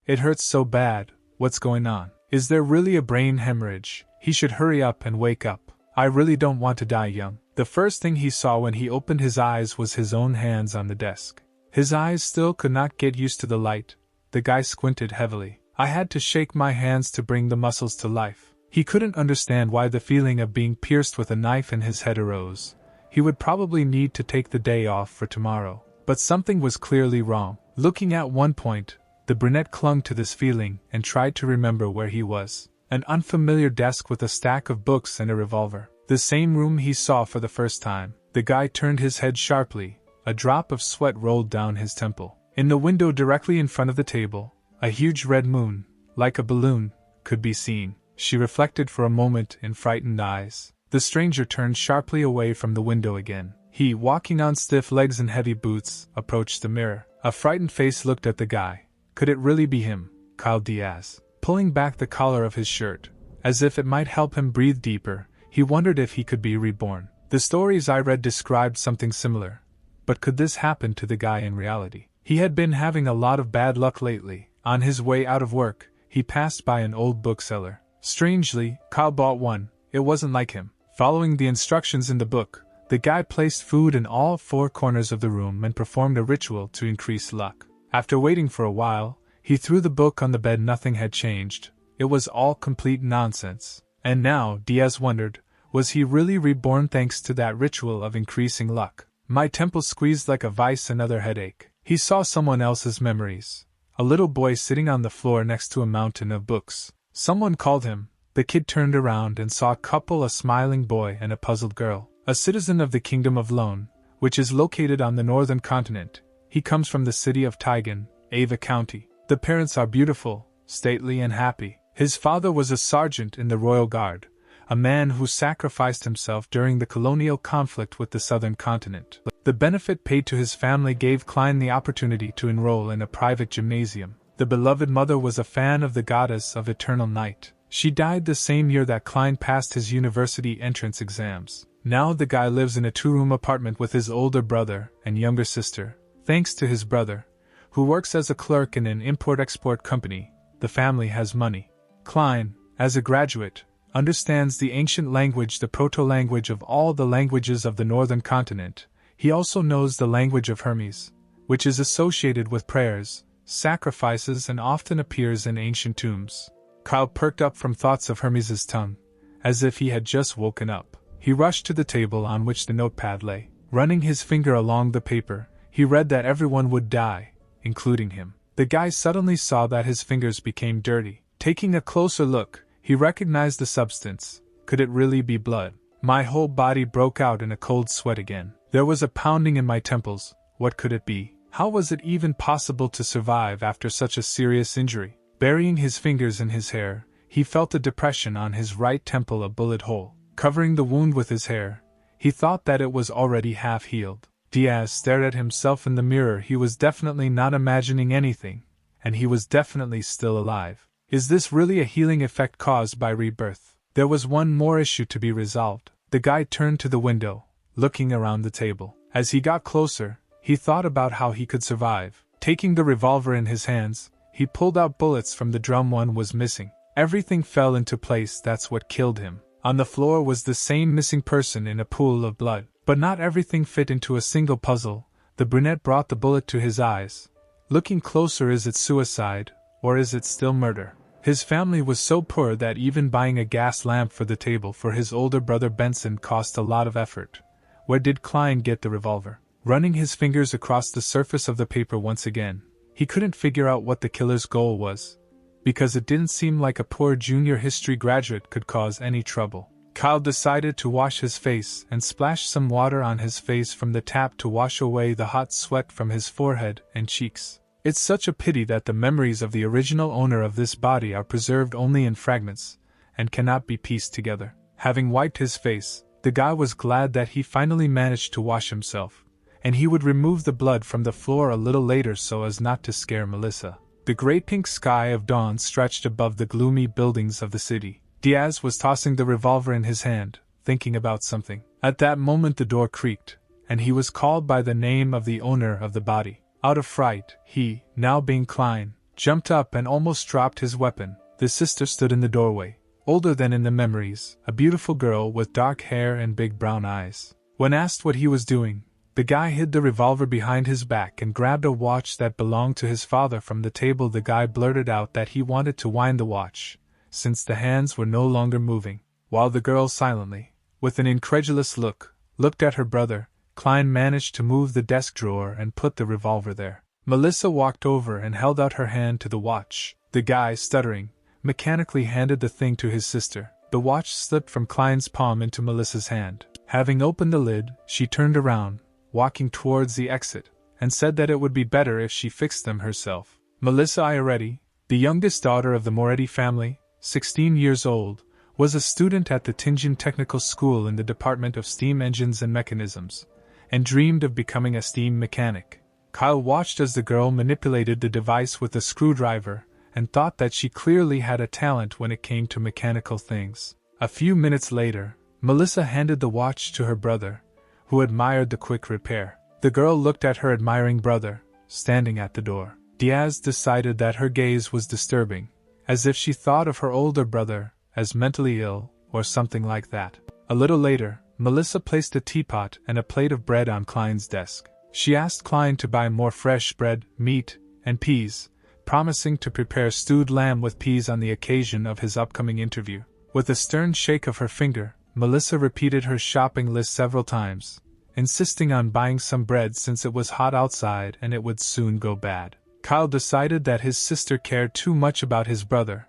It hurts so bad. What's going on? Is there really a brain hemorrhage? He should hurry up and wake up. I really don't want to die young. The first thing he saw when he opened his eyes was his own hands on the desk. His eyes still could not get used to the light. The guy squinted heavily. I had to shake my hands to bring the muscles to life. He couldn't understand why the feeling of being pierced with a knife in his head arose. He would probably need to take the day off for tomorrow. But something was clearly wrong. Looking at one point, the brunette clung to this feeling and tried to remember where he was. An unfamiliar desk with a stack of books and a revolver. The same room he saw for the first time. The guy turned his head sharply. A drop of sweat rolled down his temple. In the window directly in front of the table, a huge red moon, like a balloon, could be seen. She reflected for a moment in frightened eyes. The stranger turned sharply away from the window again. He, walking on stiff legs and heavy boots, approached the mirror. A frightened face looked at the guy. Could it really be him? Kyle Diaz. Pulling back the collar of his shirt, as if it might help him breathe deeper, he wondered if he could be reborn. The stories I read described something similar. But could this happen to the guy in reality? He had been having a lot of bad luck lately. On his way out of work, he passed by an old bookseller. Strangely, Kyle bought one. It wasn't like him. Following the instructions in the book, the guy placed food in all four corners of the room and performed a ritual to increase luck. After waiting for a while, he threw the book on the bed. Nothing had changed. It was all complete nonsense. And now, Diaz wondered, was he really reborn thanks to that ritual of increasing luck? My temples squeezed like a vice. Another headache. He saw someone else's memories. A little boy sitting on the floor next to a mountain of books. Someone called him. The kid turned around and saw a smiling boy and a puzzled girl. A citizen of the Kingdom of Lone, which is located on the northern continent. He comes from the city of Taigan, Ava County. The parents are beautiful, stately and happy. His father was a sergeant in the Royal Guard, a man who sacrificed himself during the colonial conflict with the southern continent. The benefit paid to his family gave Klein the opportunity to enroll in a private gymnasium. The beloved mother was a fan of the goddess of eternal night. She died the same year that Klein passed his university entrance exams. Now the guy lives in a two-room apartment with his older brother and younger sister. Thanks to his brother, who works as a clerk in an import-export company, the family has money. Klein, as a graduate, understands the ancient language, the proto-language of all the languages of the northern continent. He also knows the language of Hermes, which is associated with prayers, sacrifices, and often appears in ancient tombs. Kyle perked up from thoughts of Hermes's tongue, as if he had just woken up. He rushed to the table on which the notepad lay. Running his finger along the paper, he read that everyone would die, including him. The guy suddenly saw that his fingers became dirty. Taking a closer look, he recognized the substance. Could it really be blood? My whole body broke out in a cold sweat again. There was a pounding in my temples. What could it be? How was it even possible to survive after such a serious injury? Burying his fingers in his hair, he felt a depression on his right temple, a bullet hole. Covering the wound with his hair, he thought that it was already half healed. Diaz stared at himself in the mirror. He was definitely not imagining anything, and he was definitely still alive. Is this really a healing effect caused by rebirth? There was one more issue to be resolved. The guy turned to the window, looking around the table. As he got closer, he thought about how he could survive. Taking the revolver in his hands, he pulled out bullets from the drum. One was missing. Everything fell into place. That's what killed him. On the floor was the same missing person in a pool of blood. But not everything fit into a single puzzle. The brunette brought the bullet to his eyes. Looking closer, is it suicide, or is it still murder? His family was so poor that even buying a gas lamp for the table for his older brother Benson cost a lot of effort. Where did Klein get the revolver? Running his fingers across the surface of the paper once again, he couldn't figure out what the killer's goal was, because it didn't seem like a poor junior history graduate could cause any trouble. Kyle decided to wash his face and splashed some water on his face from the tap to wash away the hot sweat from his forehead and cheeks. It's such a pity that the memories of the original owner of this body are preserved only in fragments and cannot be pieced together. Having wiped his face, the guy was glad that he finally managed to wash himself, and he would remove the blood from the floor a little later so as not to scare Melissa. The gray pink sky of dawn stretched above the gloomy buildings of the city. Diaz was tossing the revolver in his hand, thinking about something. At that moment the door creaked, and he was called by the name of the owner of the body. Out of fright, he, now being Klein, jumped up and almost dropped his weapon. The sister stood in the doorway, older than in the memories, a beautiful girl with dark hair and big brown eyes. When asked what he was doing, the guy hid the revolver behind his back and grabbed a watch that belonged to his father from the table. The guy blurted out that he wanted to wind the watch, since the hands were no longer moving, while the girl silently, with an incredulous look, looked at her brother. Klein managed to move the desk drawer and put the revolver there. Melissa walked over and held out her hand to the watch. The guy, stuttering, mechanically handed the thing to his sister. The watch slipped from Klein's palm into Melissa's hand. Having opened the lid, she turned around, walking towards the exit, and said that it would be better if she fixed them herself. Melissa Ioretti, the youngest daughter of the Moretti family, 16 years old, was a student at the Tianjin Technical School in the Department of Steam Engines and Mechanisms, and dreamed of becoming a steam mechanic. Kyle watched as the girl manipulated the device with a screwdriver, and thought that she clearly had a talent when it came to mechanical things. A few minutes later, Melissa handed the watch to her brother, who admired the quick repair. The girl looked at her admiring brother, standing at the door. Diaz decided that her gaze was disturbing, as if she thought of her older brother as mentally ill, or something like that. A little later, Melissa placed a teapot and a plate of bread on Klein's desk. She asked Klein to buy more fresh bread, meat, and peas, promising to prepare stewed lamb with peas on the occasion of his upcoming interview. With a stern shake of her finger, Melissa repeated her shopping list several times, insisting on buying some bread since it was hot outside and it would soon go bad. Kyle decided that his sister cared too much about his brother,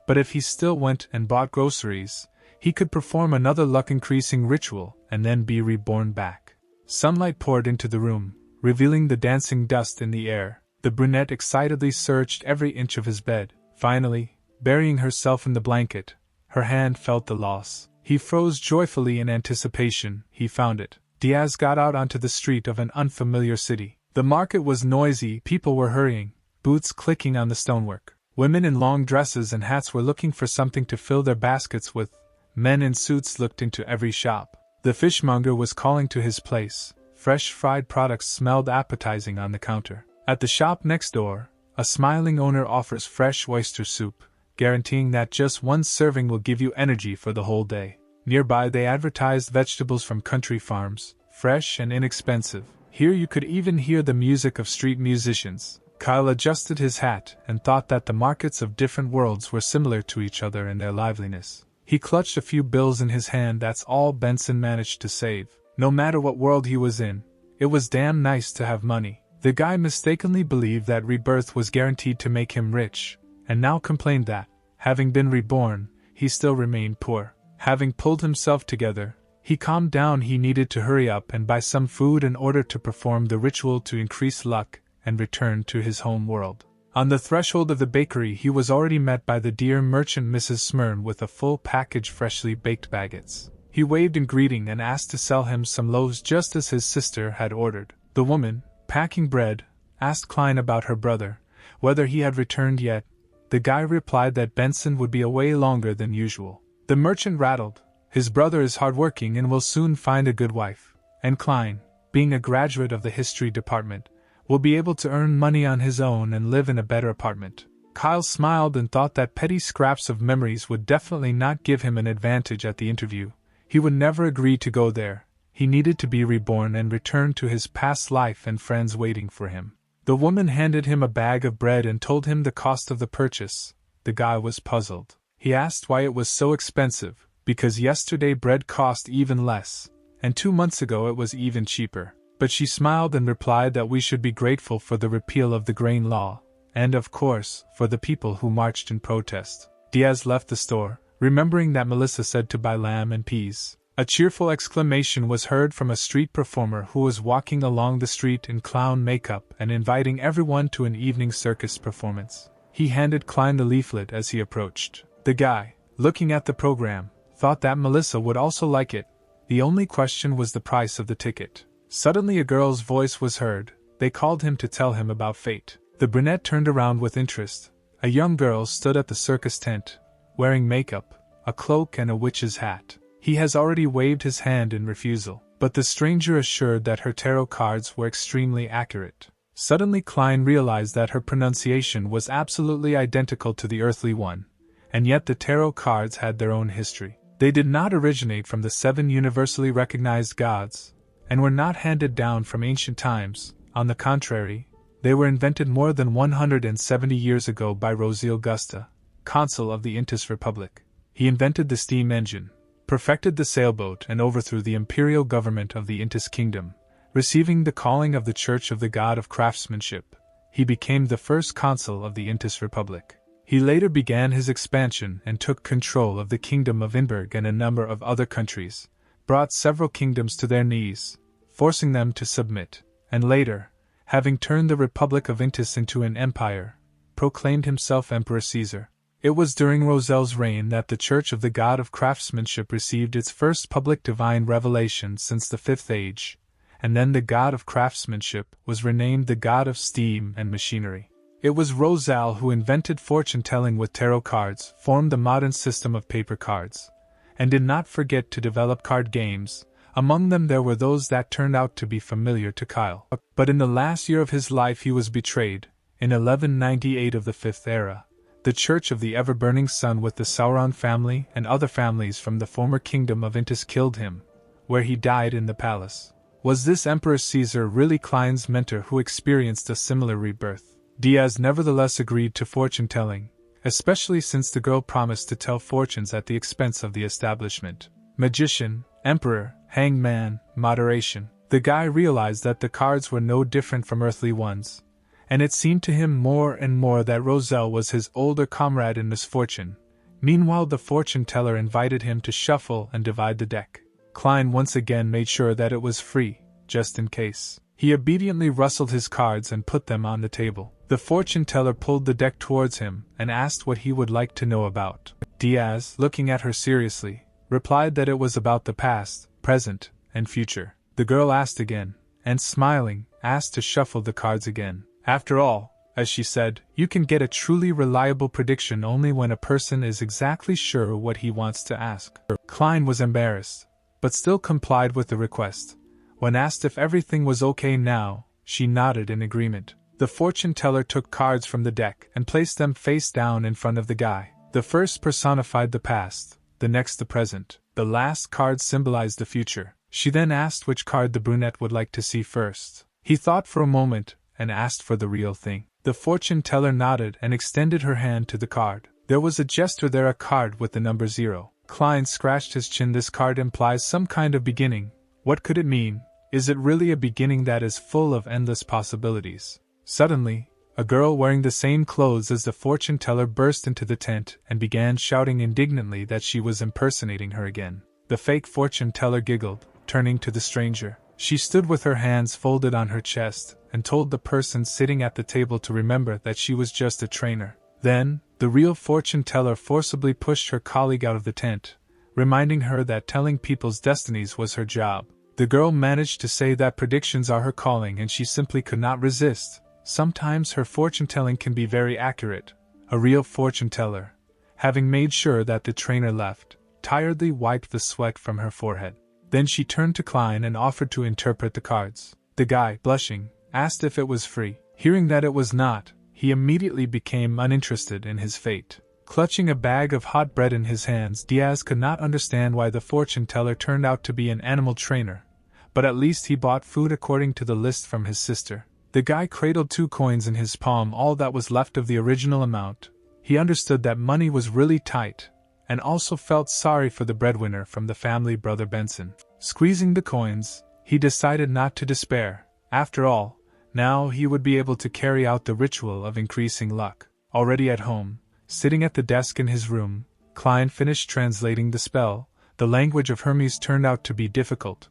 but if he still went and bought groceries, he could perform another luck-increasing ritual and then be reborn back. Sunlight poured into the room, revealing the dancing dust in the air. The brunette excitedly searched every inch of his bed. Finally, burying herself in the blanket, her hand felt the loss. He froze joyfully in anticipation. He found it. Diaz got out onto the street of an unfamiliar city. The market was noisy, people were hurrying, boots clicking on the stonework. Women in long dresses and hats were looking for something to fill their baskets with. Men in suits looked into every shop. The fishmonger was calling to his place. Fresh fried products smelled appetizing on the counter. At the shop next door, a smiling owner offers fresh oyster soup, guaranteeing that just one serving will give you energy for the whole day. Nearby they advertised vegetables from country farms, fresh and inexpensive. Here you could even hear the music of street musicians. Kyle adjusted his hat and thought that the markets of different worlds were similar to each other in their liveliness. He clutched a few bills in his hand. That's all Benson managed to save. No matter what world he was in, it was damn nice to have money. The guy mistakenly believed that rebirth was guaranteed to make him rich, and now complained that, having been reborn, he still remained poor. Having pulled himself together, he calmed down. He needed to hurry up and buy some food in order to perform the ritual to increase luck and return to his home world. On the threshold of the bakery he was already met by the dear merchant Mrs. Smyrn with a full package freshly baked baguettes. He waved in greeting and asked to sell him some loaves just as his sister had ordered. The woman, packing bread, asked Klein about her brother, whether he had returned yet. The guy replied that Benson would be away longer than usual. The merchant rattled, "His brother is hardworking and will soon find a good wife, and Klein, being a graduate of the history department, will be able to earn money on his own and live in a better apartment." Kyle smiled and thought that petty scraps of memories would definitely not give him an advantage at the interview. He would never agree to go there. He needed to be reborn and return to his past life and friends waiting for him. The woman handed him a bag of bread and told him the cost of the purchase. The guy was puzzled. He asked why it was so expensive, because yesterday bread cost even less, and 2 months ago it was even cheaper. But she smiled and replied that we should be grateful for the repeal of the grain law, and of course, for the people who marched in protest. Diaz left the store, remembering that Melissa said to buy lamb and peas. A cheerful exclamation was heard from a street performer who was walking along the street in clown makeup and inviting everyone to an evening circus performance. He handed Klein the leaflet as he approached. The guy, looking at the program, thought that Melissa would also like it. The only question was the price of the ticket. Suddenly a girl's voice was heard. They called him to tell him about fate. The brunette turned around with interest. A young girl stood at the circus tent, wearing makeup, a cloak and a witch's hat. He has already waved his hand in refusal, but the stranger assured that her tarot cards were extremely accurate. Suddenly Klein realized that her pronunciation was absolutely identical to the earthly one, and yet the tarot cards had their own history. They did not originate from the 7 universally recognized gods, and were not handed down from ancient times. On the contrary, they were invented more than 170 years ago by Rosie Augusta, consul of the Intis Republic. He invented the steam engine, perfected the sailboat, and overthrew the imperial government of the Intis kingdom. Receiving the calling of the Church of the God of Craftsmanship, he became the first consul of the Intis Republic. He later began his expansion and took control of the Kingdom of Inberg and a number of other countries, brought several kingdoms to their knees, forcing them to submit, and later, having turned the Republic of Intis into an empire, proclaimed himself Emperor Caesar. It was during Rosel's reign that the Church of the God of Craftsmanship received its first public divine revelation since the Fifth Age, and then the God of Craftsmanship was renamed the God of Steam and Machinery. It was Rosal who invented fortune-telling with tarot cards, formed the modern system of paper cards, and did not forget to develop card games. Among them there were those that turned out to be familiar to Kyle. But in the last year of his life he was betrayed. In 1198 of the Fifth Era, the Church of the Ever-Burning Sun with the Sauron family and other families from the former kingdom of Intis killed him, where he died in the palace. Was this Emperor Caesar really Klein's mentor who experienced a similar rebirth? Diaz nevertheless agreed to fortune-telling, especially since the girl promised to tell fortunes at the expense of the establishment. Magician, emperor, hanged man, moderation. The guy realized that the cards were no different from earthly ones, and it seemed to him more and more that Roselle was his older comrade in misfortune. Meanwhile the fortune-teller invited him to shuffle and divide the deck. Klein once again made sure that it was free, just in case. He obediently rustled his cards and put them on the table. The fortune-teller pulled the deck towards him and asked what he would like to know about. Diaz, looking at her seriously, replied that it was about the past, present, and future. The girl asked again, and smiling, asked to shuffle the cards again. After all, as she said, you can get a truly reliable prediction only when a person is exactly sure what he wants to ask. Klein was embarrassed, but still complied with the request. When asked if everything was okay now, she nodded in agreement. The fortune-teller took cards from the deck and placed them face down in front of the guy. The first personified the past, the next the present. The last card symbolized the future. She then asked which card the brunette would like to see first. He thought for a moment and asked for the real thing. The fortune-teller nodded and extended her hand to the card. There was a gesture there, a card with the number 0. Klein scratched his chin. This card implies some kind of beginning. What could it mean? Is it really a beginning that is full of endless possibilities? Suddenly, a girl wearing the same clothes as the fortune-teller burst into the tent and began shouting indignantly that she was impersonating her again. The fake fortune-teller giggled, turning to the stranger. She stood with her hands folded on her chest and told the person sitting at the table to remember that she was just a trainer. Then, the real fortune-teller forcibly pushed her colleague out of the tent, reminding her that telling people's destinies was her job. The girl managed to say that predictions are her calling and she simply could not resist. Sometimes her fortune-telling can be very accurate. A real fortune-teller, having made sure that the trainer left, tiredly wiped the sweat from her forehead. Then she turned to Klein and offered to interpret the cards. The guy, blushing, asked if it was free. Hearing that it was not, he immediately became uninterested in his fate. Clutching a bag of hot bread in his hands, Diaz could not understand why the fortune-teller turned out to be an animal trainer, but at least he bought food according to the list from his sister. The guy cradled 2 coins in his palm, all that was left of the original amount. He understood that money was really tight, and also felt sorry for the breadwinner from the family, Brother Benson. Squeezing the coins, he decided not to despair. After all, now he would be able to carry out the ritual of increasing luck. Already at home, sitting at the desk in his room, Klein finished translating the spell. The language of Hermes turned out to be difficult,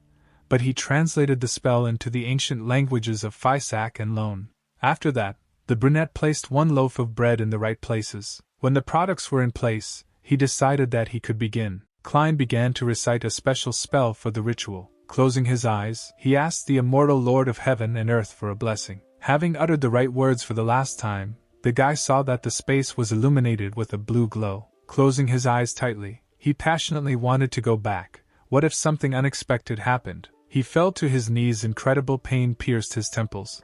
but he translated the spell into the ancient languages of Fysak and Lone. After that, the brunette placed 1 loaf of bread in the right places. When the products were in place, he decided that he could begin. Klein began to recite a special spell for the ritual. Closing his eyes, he asked the immortal Lord of Heaven and Earth for a blessing. Having uttered the right words for the last time, the guy saw that the space was illuminated with a blue glow. Closing his eyes tightly, he passionately wanted to go back. What if something unexpected happened? He fell to his knees. Incredible pain pierced his temples.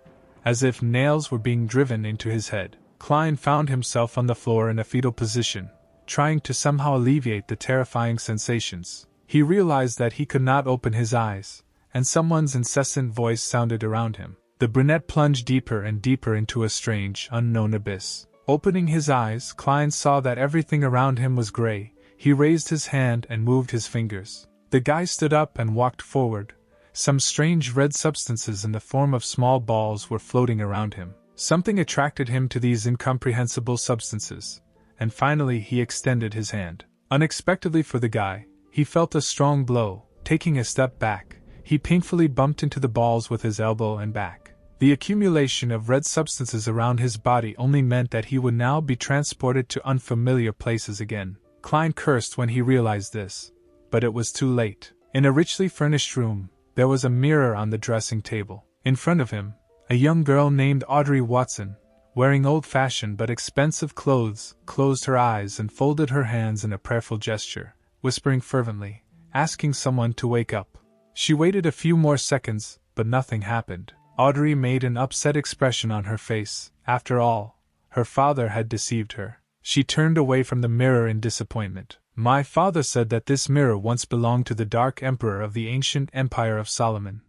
as if nails were being driven into his head. Klein found himself on the floor in a fetal position, trying to somehow alleviate the terrifying sensations. He realized that he could not open his eyes, and someone's incessant voice sounded around him. The brunette plunged deeper and deeper into a strange, unknown abyss. Opening his eyes, Klein saw that everything around him was gray. He raised his hand and moved his fingers. The guy stood up and walked forward. Some strange red substances in the form of small balls were floating around him. Something attracted him to these incomprehensible substances, and finally he extended his hand. Unexpectedly for the guy, he felt a strong blow. Taking a step back, he painfully bumped into the balls with his elbow and back. The accumulation of red substances around his body only meant that he would now be transported to unfamiliar places again. Klein cursed when he realized this, but it was too late. In a richly furnished room, there was a mirror on the dressing table. In front of him, a young girl named Audrey Watson, wearing old-fashioned but expensive clothes, closed her eyes and folded her hands in a prayerful gesture, whispering fervently, asking someone to wake up. She waited a few more seconds, but nothing happened. Audrey made an upset expression on her face. After all, her father had deceived her. She turned away from the mirror in disappointment. My father said that this mirror once belonged to the Dark Emperor of the ancient Empire of Solomon,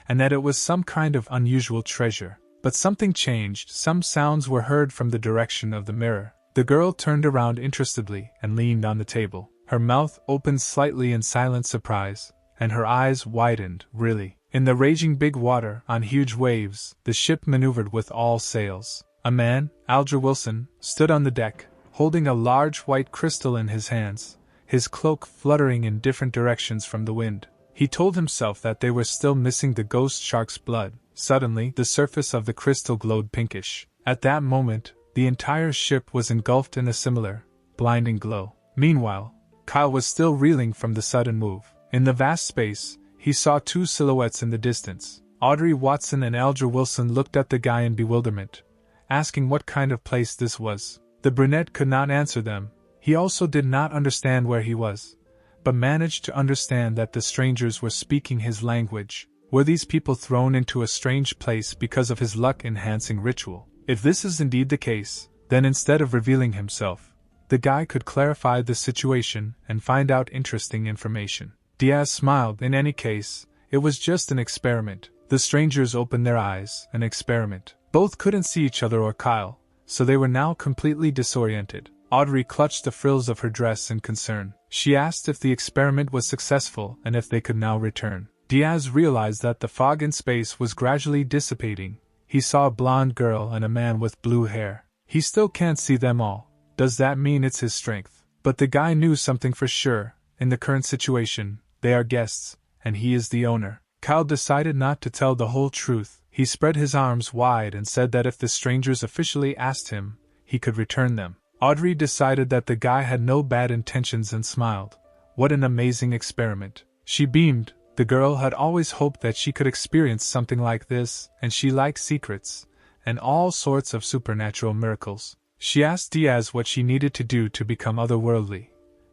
and that it was some kind of unusual treasure. But something changed. Some sounds were heard from the direction of the mirror. The girl turned around interestedly and leaned on the table. Her mouth opened slightly in silent surprise, and her eyes widened. Really? In the raging big water, on huge waves, the ship maneuvered with all sails. A man, Alger Wilson, stood on the deck, holding a large white crystal in his hands, his cloak fluttering in different directions from the wind. He told himself that they were still missing the ghost shark's blood. Suddenly, the surface of the crystal glowed pinkish. At that moment, the entire ship was engulfed in a similar, blinding glow. Meanwhile, Kyle was still reeling from the sudden move. In the vast space, he saw two silhouettes in the distance. Audrey Watson and Alger Wilson looked at the guy in bewilderment, asking what kind of place this was. The brunette could not answer them. He also did not understand where he was, but managed to understand that the strangers were speaking his language. Were these people thrown into a strange place because of his luck-enhancing ritual? If this is indeed the case, then instead of revealing himself, the guy could clarify the situation and find out interesting information. Diaz smiled. In any case, it was just an experiment. The strangers opened their eyes. An experiment. Both couldn't see each other or Kyle, so they were now completely disoriented. Audrey clutched the frills of her dress in concern. She asked if the experiment was successful and if they could now return. Diaz realized that the fog in space was gradually dissipating. He saw a blonde girl and a man with blue hair. He still can't see them all. Does that mean it's his strength? But the guy knew something for sure. In the current situation, they are guests, and he is the owner. Kyle decided not to tell the whole truth. He spread his arms wide and said that if the strangers officially asked him, he could return them. Audrey decided that the guy had no bad intentions and smiled. What an amazing experiment. She beamed. The girl had always hoped that she could experience something like this, and she liked secrets, and all sorts of supernatural miracles. She asked Diaz what she needed to do to become otherworldly,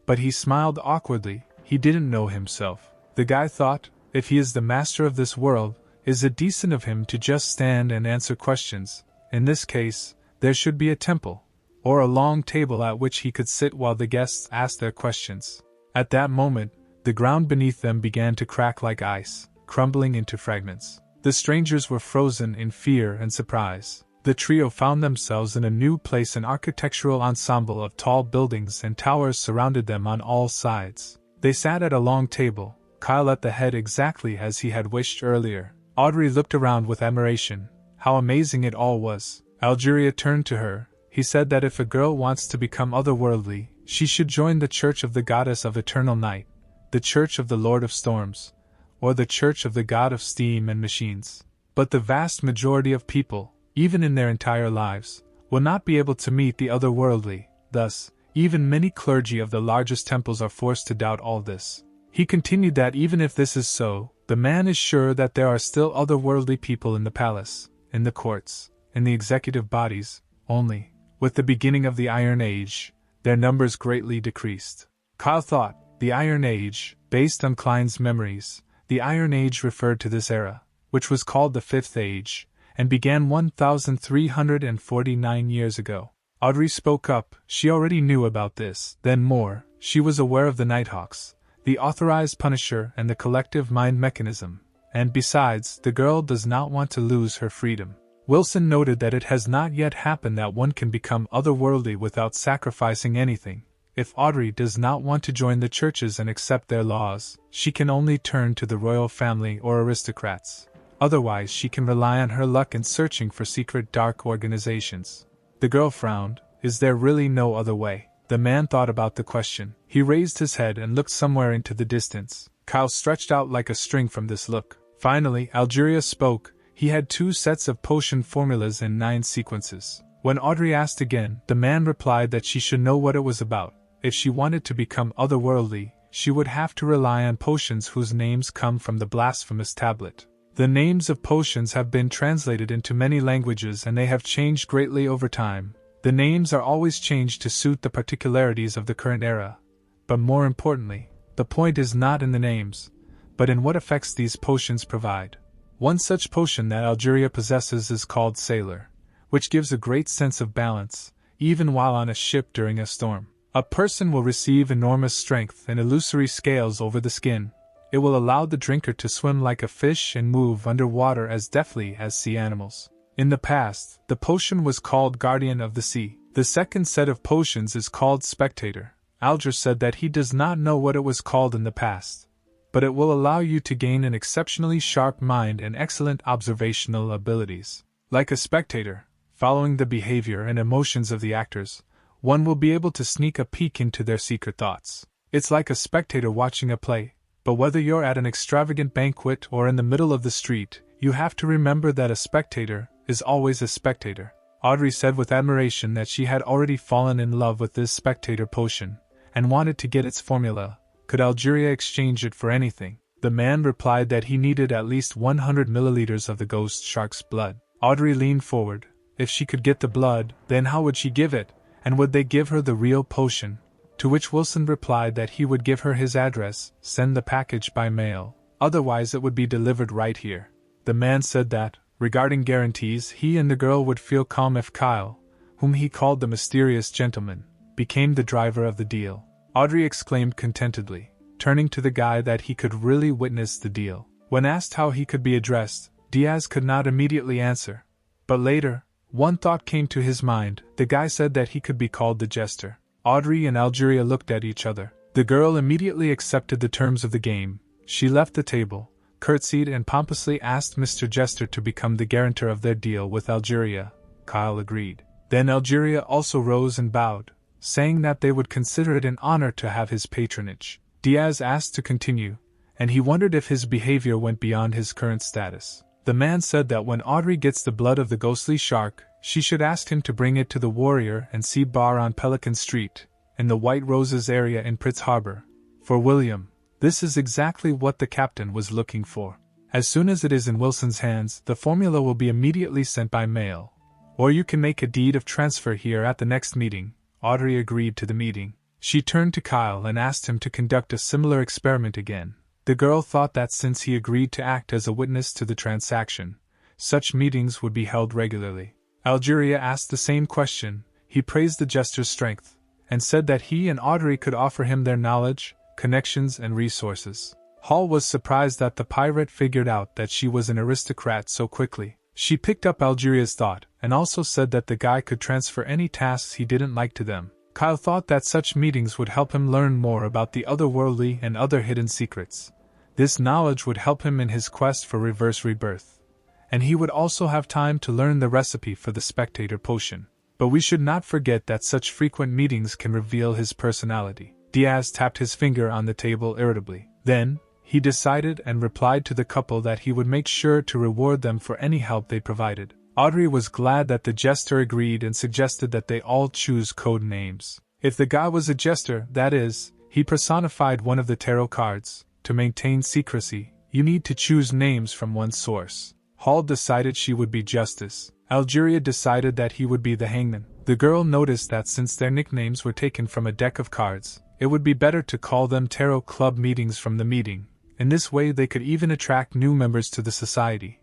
but he smiled awkwardly. He didn't know himself. The guy thought, if he is the master of this world, is it decent of him to just stand and answer questions? In this case, there should be a temple, or a long table at which he could sit while the guests asked their questions. At that moment, the ground beneath them began to crack like ice, crumbling into fragments. The strangers were frozen in fear and surprise. The trio found themselves in a new place. An architectural ensemble of tall buildings and towers surrounded them on all sides. They sat at a long table, Kyle at the head exactly as he had wished earlier. Audrey looked around with admiration. How amazing it all was. Algeria turned to her. He said that if a girl wants to become otherworldly, she should join the Church of the Goddess of Eternal Night, the Church of the Lord of Storms, or the Church of the God of Steam and Machines. But the vast majority of people, even in their entire lives, will not be able to meet the otherworldly. Thus, even many clergy of the largest temples are forced to doubt all this. He continued that even if this is so, the man is sure that there are still otherworldly people in the palace, in the courts, in the executive bodies, only, with the beginning of the Iron Age, their numbers greatly decreased. Kyle thought, the Iron Age, based on Klein's memories, the Iron Age referred to this era, which was called the Fifth Age, and began 1,349 years ago. Audrey spoke up. She already knew about this. Then more, she was aware of the Nighthawks, the authorized punisher and the collective mind mechanism, and besides, the girl does not want to lose her freedom. Wilson noted that it has not yet happened that one can become otherworldly without sacrificing anything. If Audrey does not want to join the churches and accept their laws, she can only turn to the royal family or aristocrats. Otherwise, she can rely on her luck in searching for secret dark organizations. The girl frowned. Is there really no other way? The man thought about the question. He raised his head and looked somewhere into the distance. Kyle stretched out like a string from this look. Finally, Algeria spoke. He had 2 sets of potion formulas in 9 sequences. When Audrey asked again, the man replied that she should know what it was about. If she wanted to become otherworldly, she would have to rely on potions whose names come from the blasphemous tablet. The names of potions have been translated into many languages and they have changed greatly over time. The names are always changed to suit the particularities of the current era. But more importantly, the point is not in the names, but in what effects these potions provide. One such potion that Algeria possesses is called Sailor, which gives a great sense of balance, even while on a ship during a storm. A person will receive enormous strength and illusory scales over the skin. It will allow the drinker to swim like a fish and move underwater as deftly as sea animals. In the past, the potion was called Guardian of the Sea. The second set of potions is called Spectator. Alger said that he does not know what it was called in the past, but it will allow you to gain an exceptionally sharp mind and excellent observational abilities. Like a spectator, following the behavior and emotions of the actors, one will be able to sneak a peek into their secret thoughts. It's like a spectator watching a play, but whether you're at an extravagant banquet or in the middle of the street, you have to remember that a spectator is always a spectator. Audrey said with admiration that she had already fallen in love with this spectator potion, and wanted to get its formula. Could Algeria exchange it for anything? The man replied that he needed at least 100 milliliters of the ghost shark's blood. Audrey leaned forward. If she could get the blood, then how would she give it? And would they give her the real potion? To which Wilson replied that he would give her his address, send the package by mail. Otherwise it would be delivered right here. The man said that, regarding guarantees, he and the girl would feel calm if Kyle, whom he called the mysterious gentleman, became the driver of the deal. Audrey exclaimed contentedly, turning to the guy that he could really witness the deal. When asked how he could be addressed, Diaz could not immediately answer. But later, one thought came to his mind. The guy said that he could be called the Jester. Audrey and Algeria looked at each other. The girl immediately accepted the terms of the game. She left the table, curtsied and pompously asked Mr. Jester to become the guarantor of their deal with Algeria. Kyle agreed. Then Algeria also rose and bowed, saying that they would consider it an honor to have his patronage. Diaz asked to continue, and he wondered if his behavior went beyond his current status. The man said that when Audrey gets the blood of the ghostly shark, she should ask him to bring it to the Warrior and Sea Bar on Pelican Street, in the White Roses area in Pritz Harbor. For William, this is exactly what the captain was looking for. As soon as it is in Wilson's hands, the formula will be immediately sent by mail. Or you can make a deed of transfer here at the next meeting. Audrey agreed to the meeting. She turned to Kyle and asked him to conduct a similar experiment again. The girl thought that since he agreed to act as a witness to the transaction, such meetings would be held regularly. Algeria asked the same question. He praised the Jester's strength, and said that he and Audrey could offer him their knowledge, connections and resources. Hall was surprised that the pirate figured out that she was an aristocrat so quickly. She picked up Algeria's thought, and also said that the guy could transfer any tasks he didn't like to them. Kyle thought that such meetings would help him learn more about the otherworldly and other hidden secrets. This knowledge would help him in his quest for reverse rebirth, and he would also have time to learn the recipe for the spectator potion. But we should not forget that such frequent meetings can reveal his personality. Diaz tapped his finger on the table irritably. Then, he decided and replied to the couple that he would make sure to reward them for any help they provided. Audrey was glad that the Jester agreed and suggested that they all choose code names. If the guy was a jester, that is, he personified one of the tarot cards. To maintain secrecy, you need to choose names from one source. Hall decided she would be Justice. Algeria decided that he would be the Hangman. The girl noticed that since their nicknames were taken from a deck of cards, it would be better to call them Tarot Club Meetings from the meeting. In this way they could even attract new members to the society.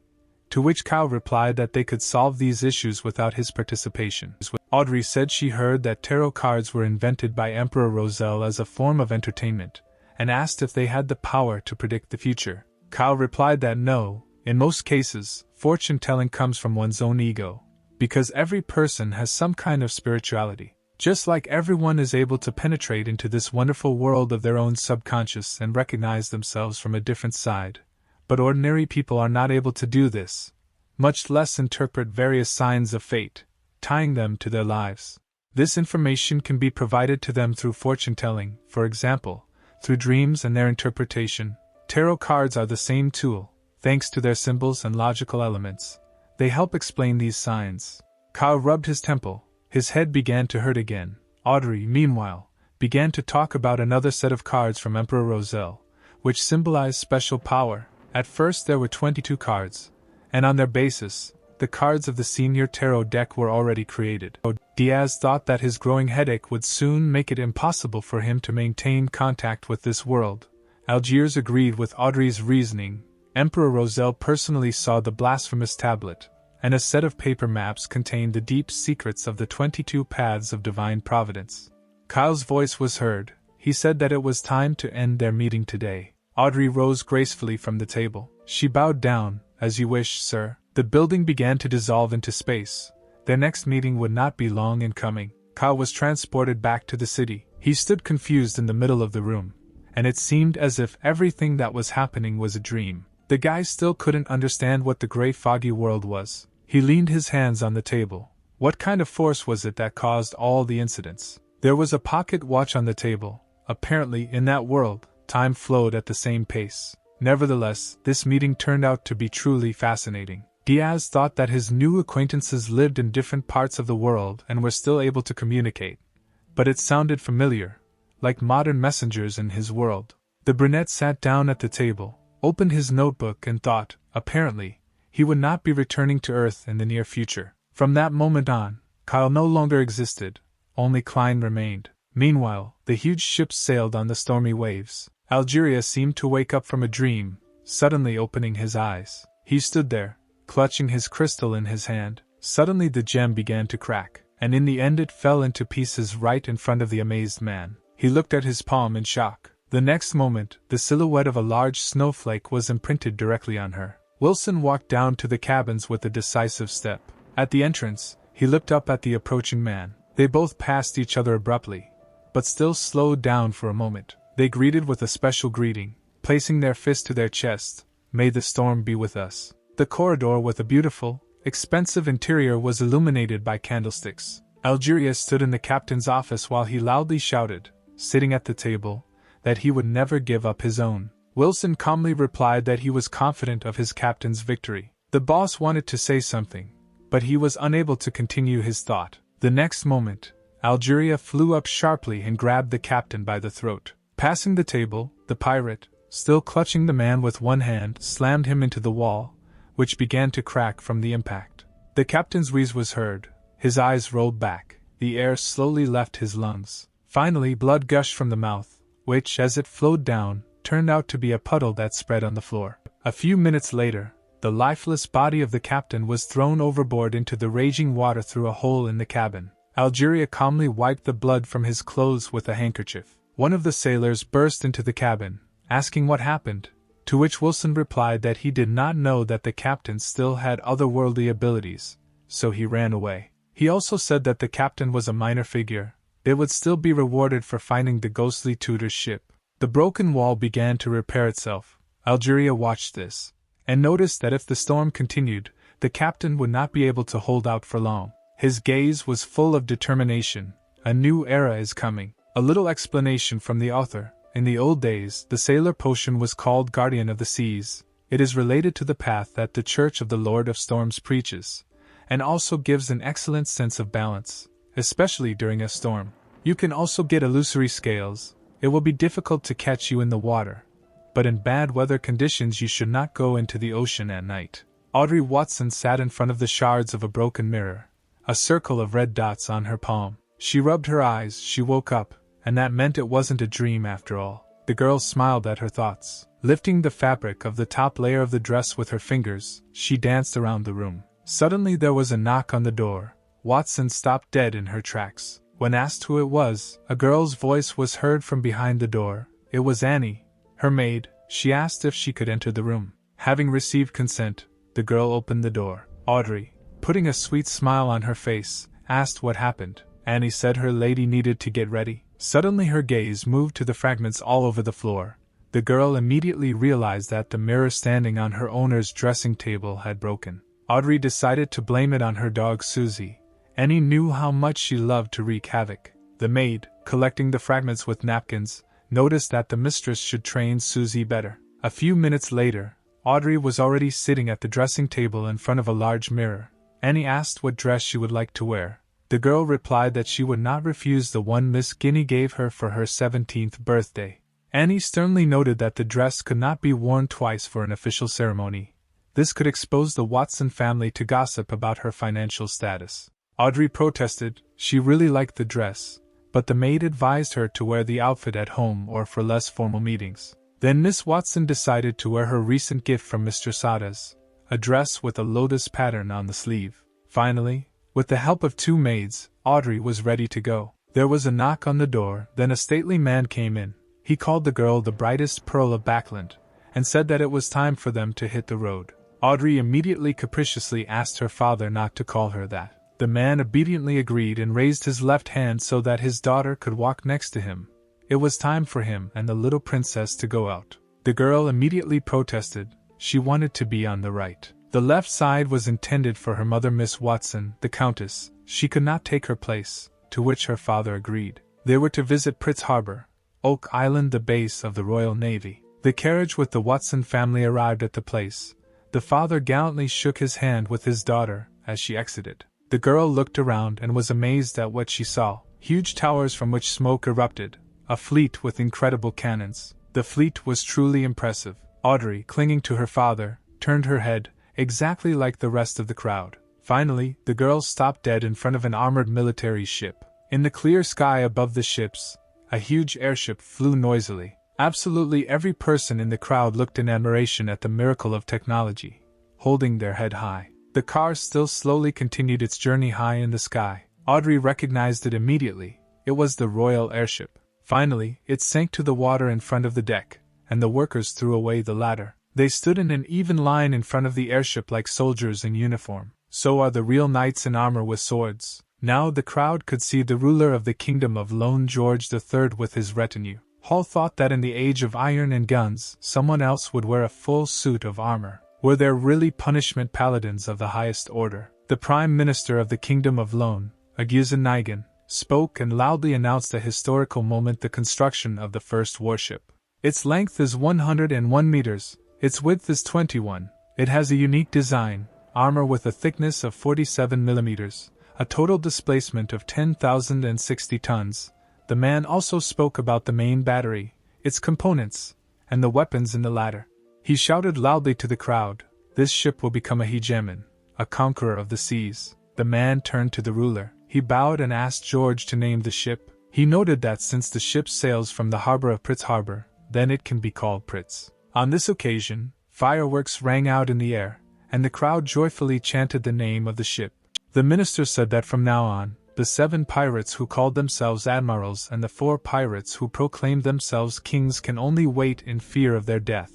to which Kyle replied that they could solve these issues without his participation. Audrey said she heard that tarot cards were invented by Emperor Roselle as a form of entertainment, and asked if they had the power to predict the future. Kyle replied that no, in most cases, fortune-telling comes from one's own ego, because every person has some kind of spirituality. Just like everyone is able to penetrate into this wonderful world of their own subconscious and recognize themselves from a different side, but ordinary people are not able to do this, much less interpret various signs of fate, tying them to their lives. This information can be provided to them through fortune-telling, for example, through dreams and their interpretation. Tarot cards are the same tool, thanks to their symbols and logical elements. They help explain these signs. Kyle rubbed his temple. His head began to hurt again. Audrey, meanwhile, began to talk about another set of cards from Emperor Roselle, which symbolized special power. At first there were 22 cards, and on their basis, the cards of the senior tarot deck were already created. Diaz thought that his growing headache would soon make it impossible for him to maintain contact with this world. Algiers agreed with Audrey's reasoning. Emperor Roselle personally saw the blasphemous tablet, and a set of paper maps contained the deep secrets of the 22 paths of divine providence. Kyle's voice was heard. He said that it was time to end their meeting today. Audrey rose gracefully from the table. She bowed down. As you wish, sir. The building began to dissolve into space. Their next meeting would not be long in coming. Kyle was transported back to the city. He stood confused in the middle of the room, and it seemed as if everything that was happening was a dream. The guy still couldn't understand what the gray foggy world was. He leaned his hands on the table. What kind of force was it that caused all the incidents? There was a pocket watch on the table. Apparently, in that world, time flowed at the same pace. Nevertheless, this meeting turned out to be truly fascinating. Diaz thought that his new acquaintances lived in different parts of the world and were still able to communicate. But it sounded familiar, like modern messengers in his world. The brunette sat down at the table, opened his notebook and thought, apparently, he would not be returning to Earth in the near future. From that moment on, Kyle no longer existed, only Klein remained. Meanwhile, the huge ships sailed on the stormy waves. Algeria seemed to wake up from a dream, suddenly opening his eyes. He stood there, clutching his crystal in his hand. Suddenly the gem began to crack, and in the end it fell into pieces right in front of the amazed man. He looked at his palm in shock. The next moment, the silhouette of a large snowflake was imprinted directly on her. Wilson walked down to the cabins with a decisive step. At the entrance, he looked up at the approaching man. They both passed each other abruptly, but still slowed down for a moment. They greeted with a special greeting, placing their fist to their chest. May the storm be with us. The corridor with a beautiful, expensive interior was illuminated by candlesticks. Algeria stood in the captain's office while he loudly shouted, sitting at the table, that he would never give up his own. Wilson calmly replied that he was confident of his captain's victory. The boss wanted to say something, but he was unable to continue his thought. The next moment, Algeria flew up sharply and grabbed the captain by the throat. Passing the table, the pirate, still clutching the man with one hand, slammed him into the wall, which began to crack from the impact. The captain's wheeze was heard. His eyes rolled back. The air slowly left his lungs. Finally, blood gushed from the mouth, which, as it flowed down, turned out to be a puddle that spread on the floor. A few minutes later, the lifeless body of the captain was thrown overboard into the raging water through a hole in the cabin. Algeria calmly wiped the blood from his clothes with a handkerchief. One of the sailors burst into the cabin, asking what happened, to which Wilson replied that he did not know that the captain still had otherworldly abilities, so he ran away. He also said that the captain was a minor figure. They would still be rewarded for finding the ghostly Tudor's ship. The broken wall began to repair itself. Algeria watched this, and noticed that if the storm continued, the captain would not be able to hold out for long. His gaze was full of determination. A new era is coming. A little explanation from the author. In the old days, the sailor potion was called Guardian of the Seas. It is related to the path that the Church of the Lord of Storms preaches, and also gives an excellent sense of balance, especially during a storm. You can also get illusory scales. It will be difficult to catch you in the water, but in bad weather conditions you should not go into the ocean at night. Audrey Watson sat in front of the shards of a broken mirror, a circle of red dots on her palm. She rubbed her eyes. She woke up, and that meant it wasn't a dream after all. The girl smiled at her thoughts. Lifting the fabric of the top layer of the dress with her fingers, she danced around the room. Suddenly there was a knock on the door. Watson stopped dead in her tracks. When asked who it was, a girl's voice was heard from behind the door. It was Annie, her maid. She asked if she could enter the room. Having received consent, the girl opened the door. Audrey, putting a sweet smile on her face, asked what happened. Annie said her lady needed to get ready. Suddenly her gaze moved to the fragments all over the floor. The girl immediately realized that the mirror standing on her owner's dressing table had broken. Audrey decided to blame it on her dog Susie. Annie knew how much she loved to wreak havoc. The maid, collecting the fragments with napkins, noticed that the mistress should train Susie better. A few minutes later, Audrey was already sitting at the dressing table in front of a large mirror. Annie asked what dress she would like to wear. The girl replied that she would not refuse the one Miss Guinea gave her for her 17th birthday. Annie sternly noted that the dress could not be worn twice for an official ceremony. This could expose the Watson family to gossip about her financial status. Audrey protested. She really liked the dress, but the maid advised her to wear the outfit at home or for less formal meetings. Then Miss Watson decided to wear her recent gift from Mr. Sada's, a dress with a lotus pattern on the sleeve. Finally, with the help of two maids, Audrey was ready to go. There was a knock on the door, then a stately man came in. He called the girl the brightest pearl of Backland, and said that it was time for them to hit the road. Audrey immediately capriciously asked her father not to call her that. The man obediently agreed and raised his left hand so that his daughter could walk next to him. It was time for him and the little princess to go out. The girl immediately protested. She wanted to be on the right. The left side was intended for her mother Miss Watson, the Countess. She could not take her place, to which her father agreed. They were to visit Pritz Harbor, Oak Island, the base of the Royal Navy. The carriage with the Watson family arrived at the place. The father gallantly shook his hand with his daughter as she exited. The girl looked around and was amazed at what she saw. Huge towers from which smoke erupted. A fleet with incredible cannons. The fleet was truly impressive. Audrey, clinging to her father, turned her head, exactly like the rest of the crowd. Finally, the girl stopped dead in front of an armored military ship. In the clear sky above the ships, a huge airship flew noisily. Absolutely every person in the crowd looked in admiration at the miracle of technology, holding their head high. The car still slowly continued its journey high in the sky. Audrey recognized it immediately. It was the royal airship. Finally, it sank to the water in front of the deck, and the workers threw away the ladder. They stood in an even line in front of the airship like soldiers in uniform. So are the real knights in armor with swords. Now the crowd could see the ruler of the kingdom of Lone George III with his retinue. Hall thought that in the age of iron and guns, someone else would wear a full suit of armor. Were there really punishment paladins of the highest order? The Prime Minister of the Kingdom of Lone, Aguizan Nigan, spoke and loudly announced a historical moment: the construction of the first warship. Its length is 101 meters. Its width is 21. It has a unique design, armor with a thickness of 47 millimeters, a total displacement of 10,060 tons. The man also spoke about the main battery, its components, and the weapons in the latter. He shouted loudly to the crowd, "This ship will become a hegemon, a conqueror of the seas." The man turned to the ruler. He bowed and asked George to name the ship. He noted that since the ship sails from the harbor of Pritz Harbor, then it can be called Pritz. On this occasion, fireworks rang out in the air, and the crowd joyfully chanted the name of the ship. The minister said that from now on, the 7 pirates who called themselves admirals and the 4 pirates who proclaimed themselves kings can only wait in fear of their death.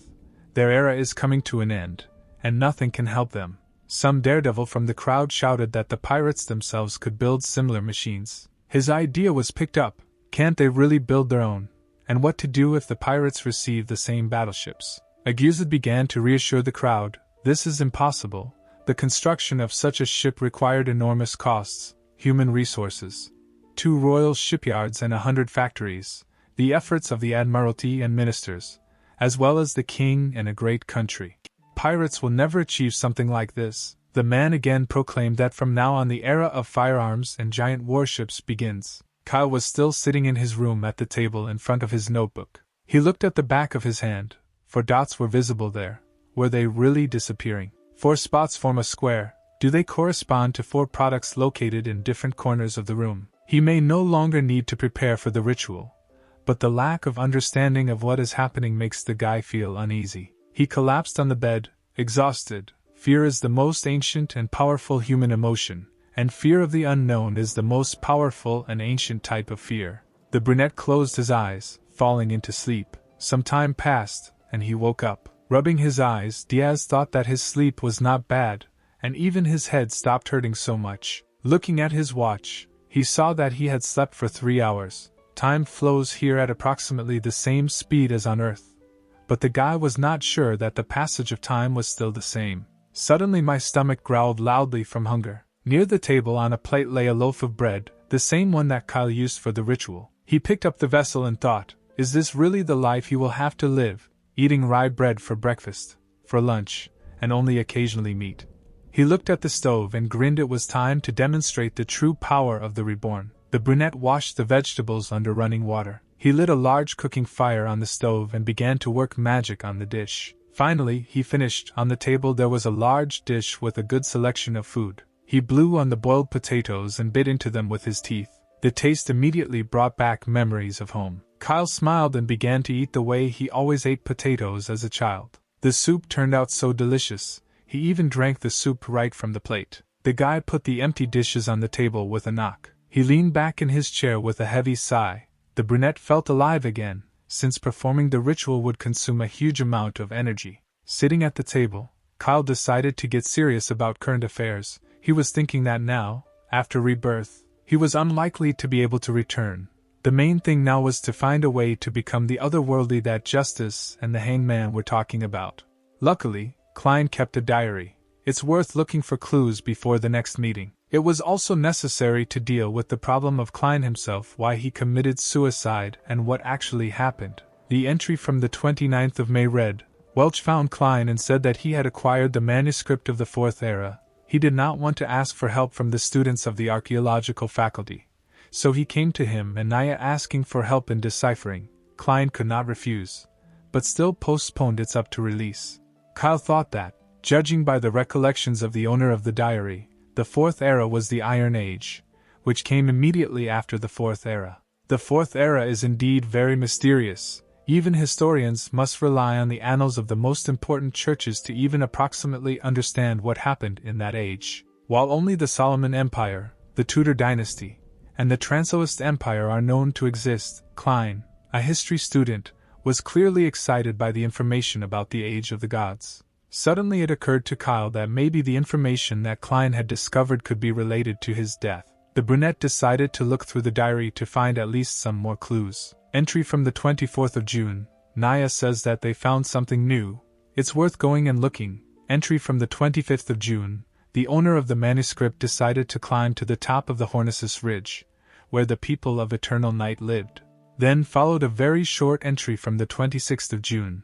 Their era is coming to an end, and nothing can help them. Some daredevil from the crowd shouted that the pirates themselves could build similar machines. His idea was picked up. Can't they really build their own? And what to do if the pirates receive the same battleships? Aguizad began to reassure the crowd. This is impossible. The construction of such a ship required enormous costs, human resources, 2 royal shipyards and 100 factories, the efforts of the Admiralty and ministers, as well as the king and a great country. Pirates will never achieve something like this. The man again proclaimed that from now on the era of firearms and giant warships begins. Kyle was still sitting in his room at the table in front of his notebook. He looked at the back of his hand, for dots were visible there. Were they really disappearing? 4 spots form a square. Do they correspond to 4 products located in different corners of the room? He may no longer need to prepare for the ritual. but the lack of understanding of what is happening makes the guy feel uneasy. He collapsed on the bed, exhausted. Fear is the most ancient and powerful human emotion, and fear of the unknown is the most powerful and ancient type of fear. The brunette closed his eyes, falling into sleep. Some time passed, and he woke up. Rubbing his eyes, Diaz thought that his sleep was not bad, and even his head stopped hurting so much. Looking at his watch, he saw that he had slept for 3 hours. Time flows here at approximately the same speed as on Earth. But the guy was not sure that the passage of time was still the same. Suddenly my stomach growled loudly from hunger. Near the table on a plate lay a loaf of bread, the same one that Kyle used for the ritual. He picked up the vessel and thought, is this really the life he will have to live, eating rye bread for breakfast, for lunch, and only occasionally meat? He looked at the stove and grinned. It was time to demonstrate the true power of the reborn. The brunette washed the vegetables under running water. He lit a large cooking fire on the stove and began to work magic on the dish. Finally, he finished. On the table there was a large dish with a good selection of food. He blew on the boiled potatoes and bit into them with his teeth. The taste immediately brought back memories of home. Kyle smiled and began to eat the way he always ate potatoes as a child. The soup turned out so delicious, he even drank the soup right from the plate. The guy put the empty dishes on the table with a knock. He leaned back in his chair with a heavy sigh. The brunette felt alive again, since performing the ritual would consume a huge amount of energy. Sitting at the table, Kyle decided to get serious about current affairs. He was thinking that now, after rebirth, he was unlikely to be able to return. The main thing now was to find a way to become the otherworldly that Justice and the Hangman were talking about. Luckily, Klein kept a diary. It's worth looking for clues before the next meeting. It was also necessary to deal with the problem of Klein himself, why he committed suicide and what actually happened. The entry from the 29th of May read, Welch found Klein and said that he had acquired the manuscript of the Fourth Era. He did not want to ask for help from the students of the archaeological faculty, so he came to him and Naya asking for help in deciphering. Klein could not refuse, but still postponed its up to release. Kyle thought that, judging by the recollections of the owner of the diary, the Fourth Era was the Iron Age, which came immediately after the Fourth Era. The Fourth Era is indeed very mysterious. Even historians must rely on the annals of the most important churches to even approximately understand what happened in that age. While only the Solomon Empire, the Tudor dynasty, and the Transoest Empire are known to exist, Klein, a history student, was clearly excited by the information about the Age of the Gods. Suddenly it occurred to Kyle that maybe the information that Klein had discovered could be related to his death. The brunette decided to look through the diary to find at least some more clues. Entry from the 24th of June. Naya says that they found something new. It's worth going and looking. Entry from the 25th of June. The owner of the manuscript decided to climb to the top of the Hornisus Ridge, where the people of Eternal Night lived. Then followed a very short entry from the 26th of June,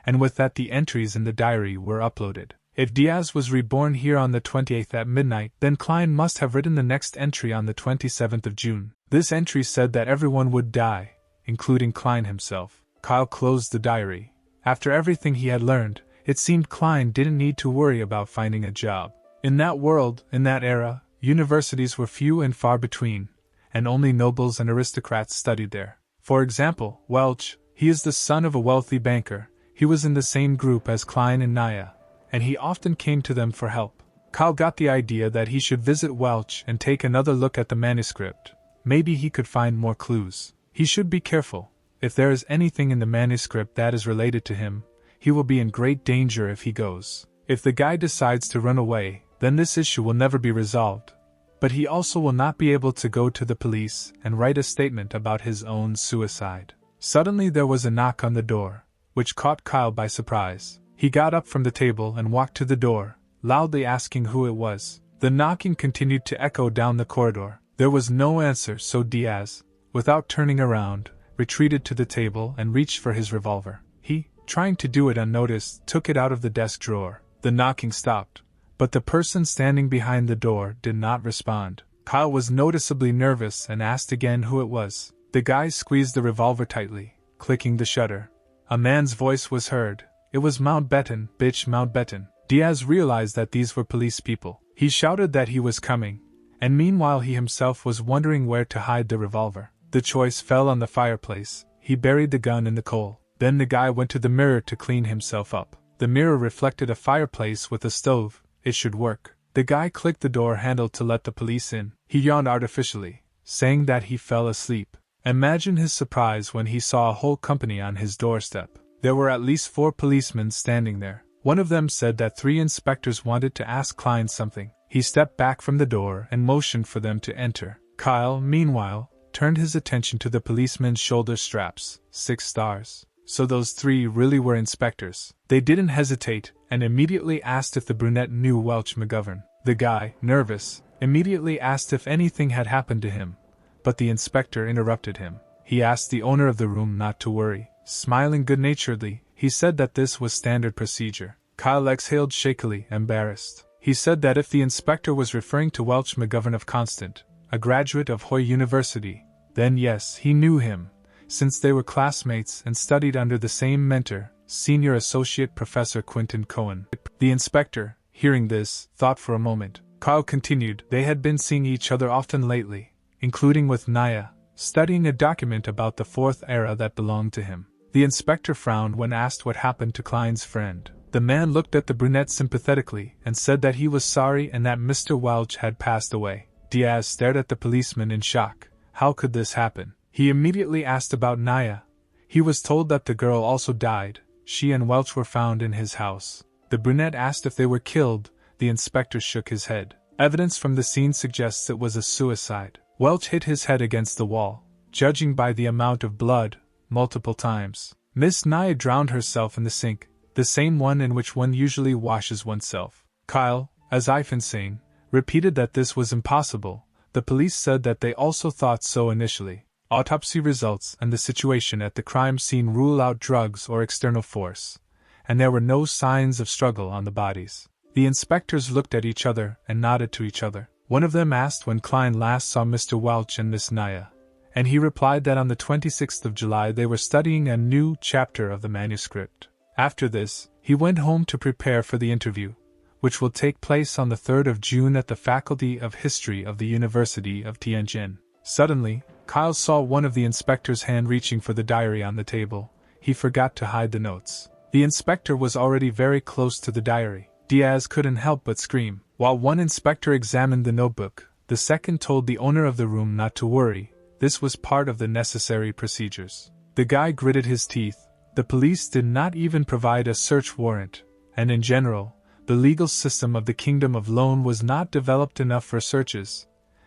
and with that the entries in the diary were uploaded. If Diaz was reborn here on the 28th at midnight, then Klein must have written the next entry on the 27th of June. This entry said that everyone would die, including Klein himself. Kyle closed the diary. After everything he had learned, it seemed Klein didn't need to worry about finding a job. In that world, in that era, universities were few and far between, and only nobles and aristocrats studied there. For example, Welch, he is the son of a wealthy banker. He was in the same group as Klein and Naya, and he often came to them for help. Kyle got the idea that he should visit Welch and take another look at the manuscript. Maybe he could find more clues. He should be careful. If there is anything in the manuscript that is related to him, he will be in great danger if he goes. If the guy decides to run away, then this issue will never be resolved. But he also will not be able to go to the police and write a statement about his own suicide. Suddenly there was a knock on the door, which caught Kyle by surprise. He got up from the table and walked to the door, loudly asking who it was. The knocking continued to echo down the corridor. There was no answer, so Diaz, without turning around, retreated to the table and reached for his revolver. He, trying to do it unnoticed, took it out of the desk drawer. The knocking stopped, but the person standing behind the door did not respond. Kyle was noticeably nervous and asked again who it was. The guy squeezed the revolver tightly, clicking the shutter. A man's voice was heard. It was Mountbatten, bitch Mountbatten. Diaz realized that these were police people. He shouted that he was coming, and meanwhile he himself was wondering where to hide the revolver. The choice fell on the fireplace. he buried the gun in the coal. Then the guy went to the mirror to clean himself up. The mirror reflected a fireplace with a stove. It should work. The guy clicked the door handle to let the police in. He yawned artificially, saying that he fell asleep. Imagine his surprise when he saw a whole company on his doorstep. There were at least 4 policemen standing there. One of them said that 3 inspectors wanted to ask Klein something. He stepped back from the door and motioned for them to enter. Kyle, meanwhile, turned his attention to the policemen's shoulder straps. 6 stars. So those 3 really were inspectors. They didn't hesitate and immediately asked if the brunette knew Welch McGovern. The guy, nervous, immediately asked if anything had happened to him, but the inspector interrupted him. He asked the owner of the room not to worry. Smiling good-naturedly, he said that this was standard procedure. Kyle exhaled shakily, embarrassed. He said that if the inspector was referring to Welch McGovern of Constant, a graduate of Hoy University, then yes, he knew him, since they were classmates and studied under the same mentor, Senior Associate Professor Quentin Cohen. The inspector, hearing this, thought for a moment. Kyle continued, they had been seeing each other often lately, including with Naya, studying a document about the 4th era that belonged to him. The inspector frowned when asked what happened to Klein's friend. The man looked at the brunette sympathetically and said that he was sorry and that Mr. Welch had passed away. Diaz stared at the policeman in shock. How could this happen? He immediately asked about Naya. He was told that the girl also died. She and Welch were found in his house. The brunette asked if they were killed. The inspector shook his head. Evidence from the scene suggests it was a suicide. Welch hit his head against the wall, judging by the amount of blood, multiple times. Miss Naya drowned herself in the sink, the same one in which one usually washes oneself. Kyle, as if insane, repeated that this was impossible. The police said that they also thought so initially. Autopsy results and the situation at the crime scene rule out drugs or external force, and there were no signs of struggle on the bodies. The inspectors looked at each other and nodded to each other. One of them asked when Klein last saw Mr. Welch and Miss Naya, and he replied that on the 26th of July they were studying a new chapter of the manuscript. After this, he went home to prepare for the interview, which will take place on the 3rd of June at the Faculty of History of the University of Tianjin. Suddenly, Kyle saw one of the inspector's hand reaching for the diary on the table. He forgot to hide the notes. The inspector was already very close to the diary. Diaz couldn't help but scream. While one inspector examined the notebook, the second told the owner of the room not to worry. This was part of the necessary procedures. The guy gritted his teeth. The police did not even provide a search warrant, and in general, the legal system of the Kingdom of Loan was not developed enough for searches,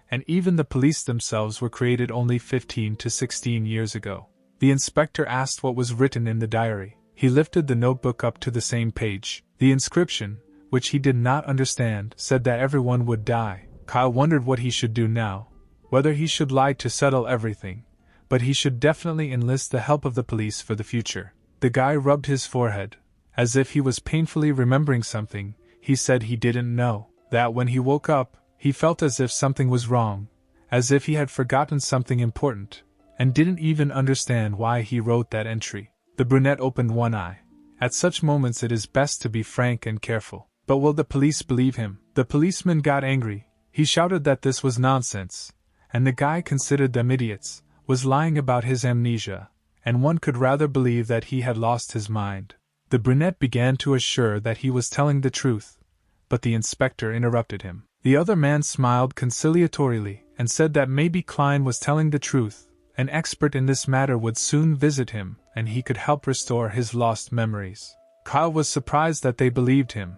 and even the police themselves were created only 15 to 16 years ago. The inspector asked what was written in the diary. He lifted the notebook up to the same page. The inscription, which he did not understand, said that everyone would die. Kyle wondered what he should do now, whether he should lie to settle everything, but he should definitely enlist the help of the police for the future. The guy rubbed his forehead, as if he was painfully remembering something. He said he didn't know, that when he woke up, he felt as if something was wrong, as if he had forgotten something important, and didn't even understand why he wrote that entry. The brunette opened one eye. At such moments it is best to be frank and careful. But will the police believe him? The policeman got angry. He shouted that this was nonsense, and the guy considered them idiots, was lying about his amnesia, and one could rather believe that he had lost his mind. The brunette began to assure that he was telling the truth, but the inspector interrupted him. The other man smiled conciliatorily and said that maybe Klein was telling the truth. An expert in this matter would soon visit him, and he could help restore his lost memories. Kyle was surprised that they believed him.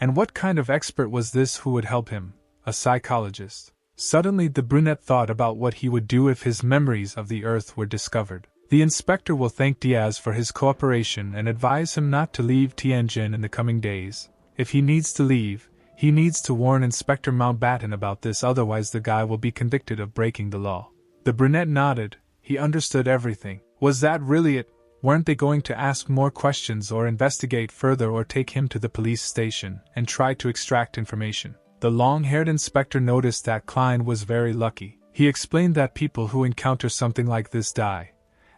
And what kind of expert was this who would help him? A psychologist. Suddenly the brunette thought about what he would do if his memories of the Earth were discovered. The inspector will thank Diaz for his cooperation and advise him not to leave Tianjin in the coming days. If he needs to leave, he needs to warn Inspector Mountbatten about this, otherwise the guy will be convicted of breaking the law. The brunette nodded. He understood everything. Was that really it? Weren't they going to ask more questions or investigate further or take him to the police station and try to extract information? The long-haired inspector noticed that Klein was very lucky. He explained that people who encounter something like this die,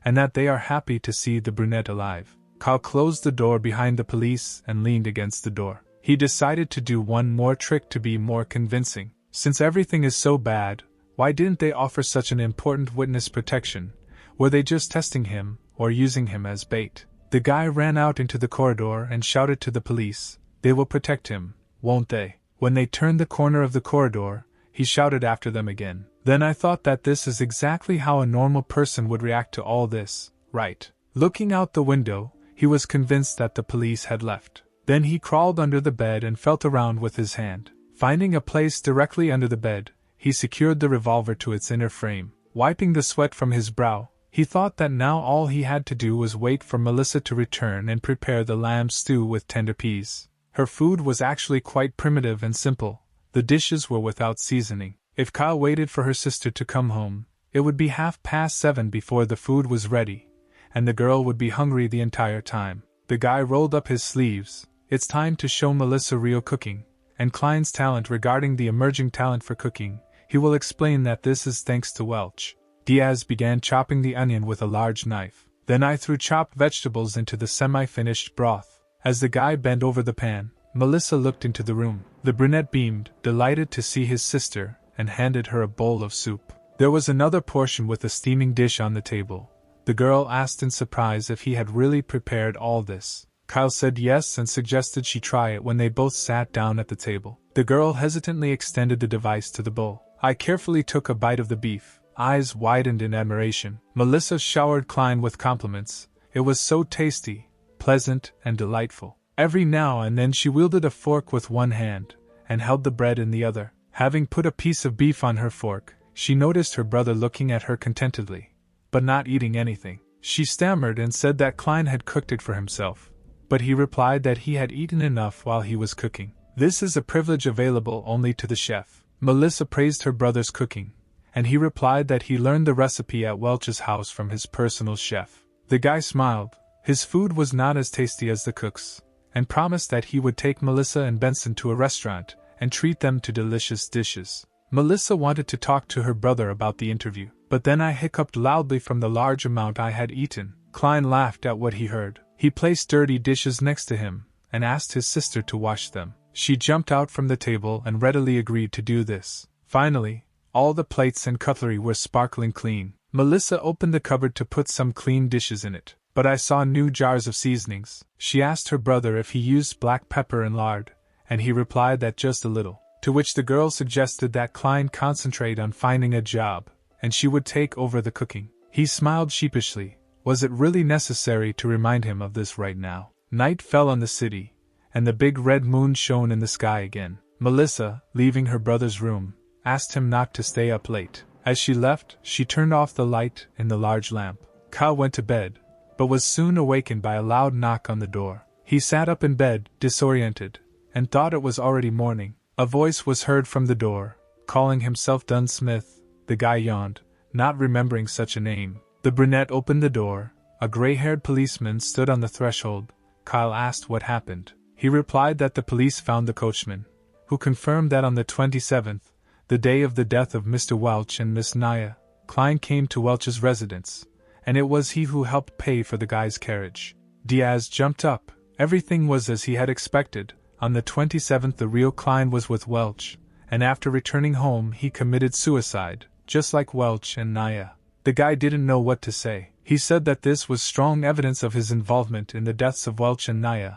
and that they are happy to see the brunette alive. Kyle closed the door behind the police and leaned against the door. He decided to do one more trick to be more convincing. Since everything is so bad, why didn't they offer such an important witness protection, Were they just testing him, or using him as bait? The guy ran out into the corridor and shouted to the police, "They will protect him, won't they?" When they turned the corner of the corridor, he shouted after them again. Then I thought that this is exactly how a normal person would react to all this, right? Looking out the window, he was convinced that the police had left. Then he crawled under the bed and felt around with his hand. Finding a place directly under the bed, he secured the revolver to its inner frame. Wiping the sweat from his brow, he thought that now all he had to do was wait for Melissa to return and prepare the lamb stew with tender peas. Her food was actually quite primitive and simple. The dishes were without seasoning. If Kyle waited for her sister to come home, it would be 7:30 before the food was ready, and the girl would be hungry the entire time. The guy rolled up his sleeves. It's time to show Melissa real cooking, and Klein's talent regarding the emerging talent for cooking. He will explain that this is thanks to Welch. Diaz began chopping the onion with a large knife. Then I threw chopped vegetables into the semi-finished broth. As the guy bent over the pan, Melissa looked into the room. The brunette beamed, delighted to see his sister, and handed her a bowl of soup. There was another portion with a steaming dish on the table. The girl asked in surprise if he had really prepared all this. Kyle said yes and suggested she try it when they both sat down at the table. The girl hesitantly extended the device to the bowl. I carefully took a bite of the beef, eyes widened in admiration. Melissa showered Klein with compliments. It was so tasty, pleasant, and delightful. Every now and then she wielded a fork with one hand, and held the bread in the other. Having put a piece of beef on her fork, she noticed her brother looking at her contentedly, but not eating anything. She stammered and said that Klein had cooked it for himself, but he replied that he had eaten enough while he was cooking. This is a privilege available only to the chef. Melissa praised her brother's cooking, and he replied that he learned the recipe at Welch's house from his personal chef. The guy smiled. His food was not as tasty as the cook's, and promised that he would take Melissa and Benson to a restaurant and treat them to delicious dishes. Melissa wanted to talk to her brother about the interview, but then I hiccuped loudly from the large amount I had eaten. Klein laughed at what he heard. He placed dirty dishes next to him and asked his sister to wash them. She jumped out from the table and readily agreed to do this. Finally, all the plates and cutlery were sparkling clean. Melissa opened the cupboard to put some clean dishes in it, but I saw new jars of seasonings. She asked her brother if he used black pepper and lard, and he replied that just a little, to which the girl suggested that Klein concentrate on finding a job, and she would take over the cooking. He smiled sheepishly. Was it really necessary to remind him of this right now? Night fell on the city, and the big red moon shone in the sky again. Melissa, leaving her brother's room, asked him not to stay up late. As she left, she turned off the light in the large lamp. Kyle went to bed, but was soon awakened by a loud knock on the door. He sat up in bed, disoriented, and thought it was already morning. A voice was heard from the door, calling himself Dunn Smith. The guy yawned, not remembering such a name. The brunette opened the door. A gray-haired policeman stood on the threshold. Kyle asked what happened. He replied that the police found the coachman, who confirmed that on the 27th, the day of the death of Mr. Welch and Miss Naya, Klein came to Welch's residence, and it was he who helped pay for the guy's carriage. Diaz jumped up. Everything was as he had expected. On the 27th the real Klein was with Welch, and after returning home he committed suicide, just like Welch and Naya. The guy didn't know what to say. He said that this was strong evidence of his involvement in the deaths of Welch and Naya,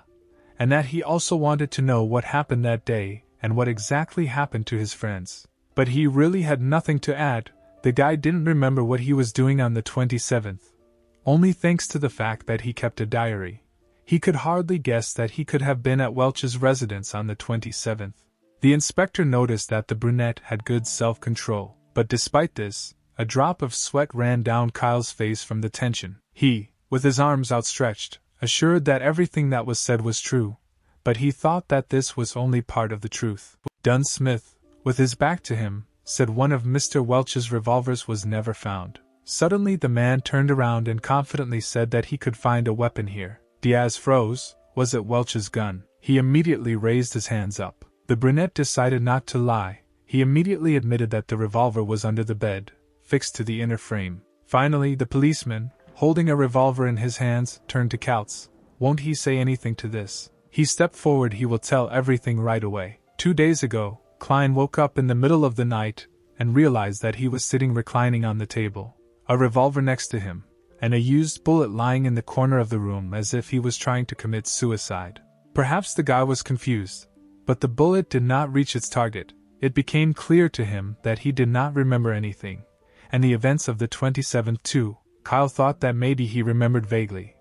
and that he also wanted to know what happened that day and what exactly happened to his friends. But he really had nothing to add. The guy didn't remember what he was doing on the 27th. Only thanks to the fact that he kept a diary, he could hardly guess that he could have been at Welch's residence on the 27th. The inspector noticed that the brunette had good self-control, but despite this, a drop of sweat ran down Kyle's face from the tension. He, with his arms outstretched, assured that everything that was said was true, but he thought that this was only part of the truth. Dunn Smith, with his back to him, said one of Mr. Welch's revolvers was never found. Suddenly the man turned around and confidently said that he could find a weapon here. Diaz froze. Was it Welch's gun? He immediately raised his hands up. The brunette decided not to lie. He immediately admitted that the revolver was under the bed, fixed to the inner frame. Finally, the policeman, holding a revolver in his hands, turned to Kautz. Won't he say anything to this? He stepped forward. He will tell everything right away. 2 days ago, Klein woke up in the middle of the night and realized that he was sitting reclining on the table, a revolver next to him. and a used bullet lying in the corner of the room as if he was trying to commit suicide. Perhaps the guy was confused, but the bullet did not reach its target. It became clear to him that he did not remember anything, and the events of the 27th too. Kyle thought that maybe he remembered vaguely,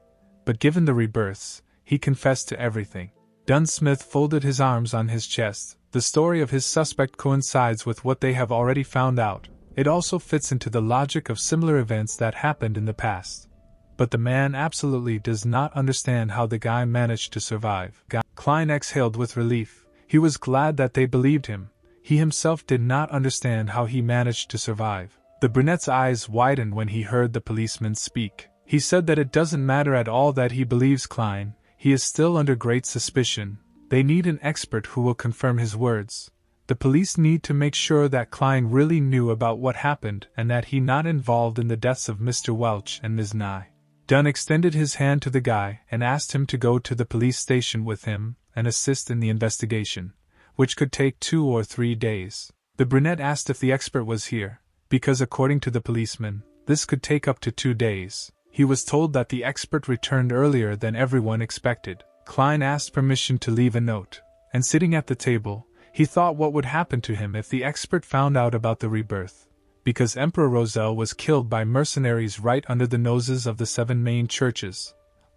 but given the rebirths, he confessed to everything. Dunsmith folded his arms on his chest. The story of his suspect coincides with what they have already found out. It also fits into the logic of similar events that happened in the past. But the man absolutely does not understand how the guy managed to survive. Klein exhaled with relief. He was glad that they believed him. He himself did not understand how he managed to survive. The brunette's eyes widened when he heard the policeman speak. He said that it doesn't matter at all that he believes Klein. He is still under great suspicion. They need an expert who will confirm his words. The police need to make sure that Klein really knew about what happened and that he not involved in the deaths of Mr. Welch and Ms. Nye. Dunn extended his hand to the guy and asked him to go to the police station with him and assist in the investigation, which could take 2 or 3 days. The brunette asked if the expert was here, because according to the policeman, this could take up to 2 days. He was told that the expert returned earlier than everyone expected. Klein asked permission to leave a note, and sitting at the table, he thought what would happen to him if the expert found out about the rebirth, because Emperor Roselle was killed by mercenaries right under the noses of the 7 main churches.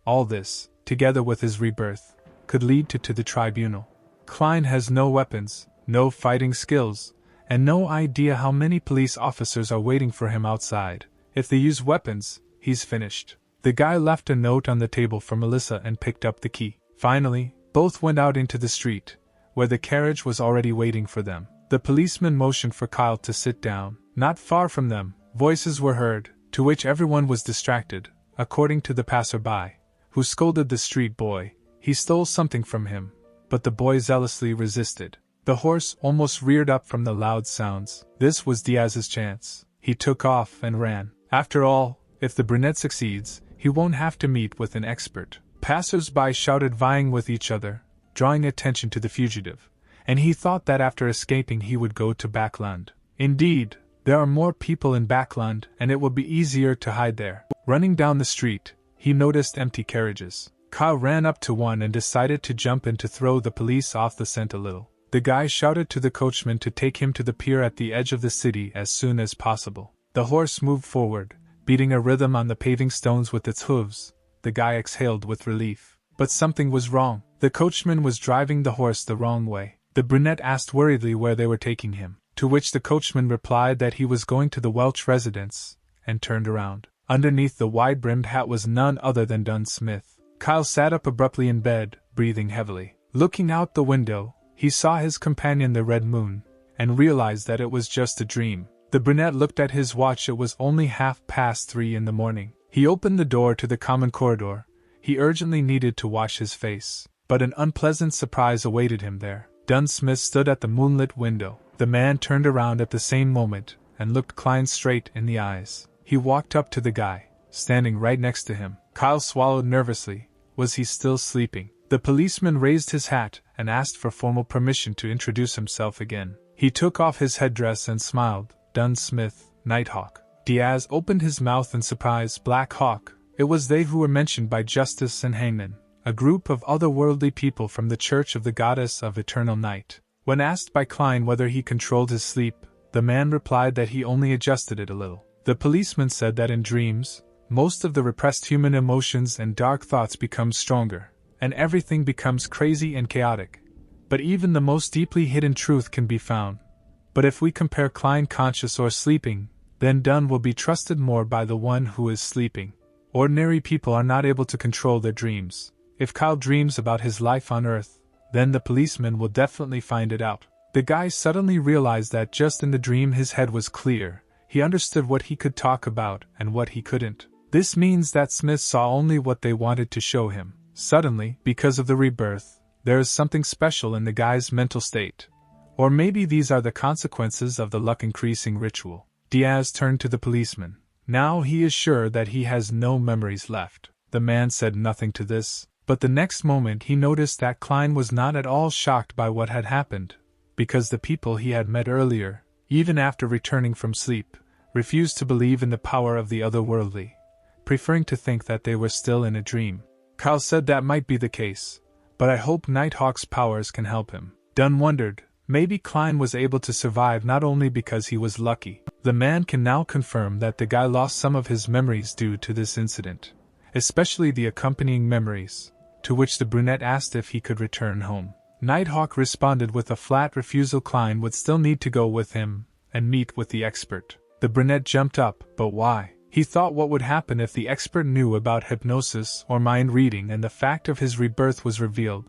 All this, together with his rebirth, could lead to the tribunal. Klein has no weapons, no fighting skills, and no idea how many police officers are waiting for him outside. If they use weapons, he's finished. The guy left a note on the table for Melissa and picked up the key. Finally, both went out into the street, where the carriage was already waiting for them. The policeman motioned for Kyle to sit down. Not far from them, voices were heard, to which everyone was distracted. According to the passerby, who scolded the street boy, he stole something from him, but the boy zealously resisted. The horse almost reared up from the loud sounds. This was Diaz's chance. He took off and ran. After all, if the brunette succeeds, he won't have to meet with an expert. Passers-by shouted, vying with each other, drawing attention to the fugitive, and he thought that after escaping he would go to Backland. Indeed, there are more people in Backland, and it will be easier to hide there. Running down the street, he noticed empty carriages. Kyle ran up to one and decided to jump in to throw the police off the scent a little. The guy shouted to the coachman to take him to the pier at the edge of the city as soon as possible. The horse moved forward, beating a rhythm on the paving stones with its hooves. The guy exhaled with relief. But something was wrong. The coachman was driving the horse the wrong way. The brunette asked worriedly where they were taking him, to which the coachman replied that he was going to the Welch residence, and turned around. Underneath the wide-brimmed hat was none other than Dunsmith. Kyle sat up abruptly in bed, breathing heavily. Looking out the window, he saw his companion the Red Moon, and realized that it was just a dream. The brunette looked at his watch. It was only 3:30 in the morning. He opened the door to the common corridor. He urgently needed to wash his face, but an unpleasant surprise awaited him there. Dunsmith stood at the moonlit window. The man turned around at the same moment, and looked Klein straight in the eyes. He walked up to the guy, standing right next to him. Kyle swallowed nervously. Was he still sleeping? The policeman raised his hat and asked for formal permission to introduce himself again. He took off his headdress and smiled. Dunsmith, Nighthawk. Diaz opened his mouth in surprise. Black Hawk. It was they who were mentioned by Justice and Hangman, a group of otherworldly people from the Church of the Goddess of Eternal Night. When asked by Klein whether he controlled his sleep, the man replied that he only adjusted it a little. The policeman said that in dreams, most of the repressed human emotions and dark thoughts become stronger, and everything becomes crazy and chaotic. But even the most deeply hidden truth can be found. But if we compare Klein conscious or sleeping, then Dunn will be trusted more by the one who is sleeping. Ordinary people are not able to control their dreams. If Kyle dreams about his life on Earth, then the policeman will definitely find it out. The guy suddenly realized that just in the dream his head was clear. He understood what he could talk about and what he couldn't. This means that Smith saw only what they wanted to show him. Suddenly, because of the rebirth, there is something special in the guy's mental state. Or maybe these are the consequences of the luck-increasing ritual. Diaz turned to the policeman. Now he is sure that he has no memories left. The man said nothing to this, but the next moment he noticed that Klein was not at all shocked by what had happened, because the people he had met earlier, even after returning from sleep, refused to believe in the power of the otherworldly. preferring to think that they were still in a dream. Kyle said that might be the case, but I hope Nighthawk's powers can help him. Dunn wondered, maybe Klein was able to survive not only because he was lucky. The man can now confirm that the guy lost some of his memories due to this incident, especially the accompanying memories, to which the brunette asked if he could return home. Nighthawk responded with a flat refusal. Klein would still need to go with him and meet with the expert. The brunette jumped up, but why? He thought what would happen if the expert knew about hypnosis or mind reading and the fact of his rebirth was revealed,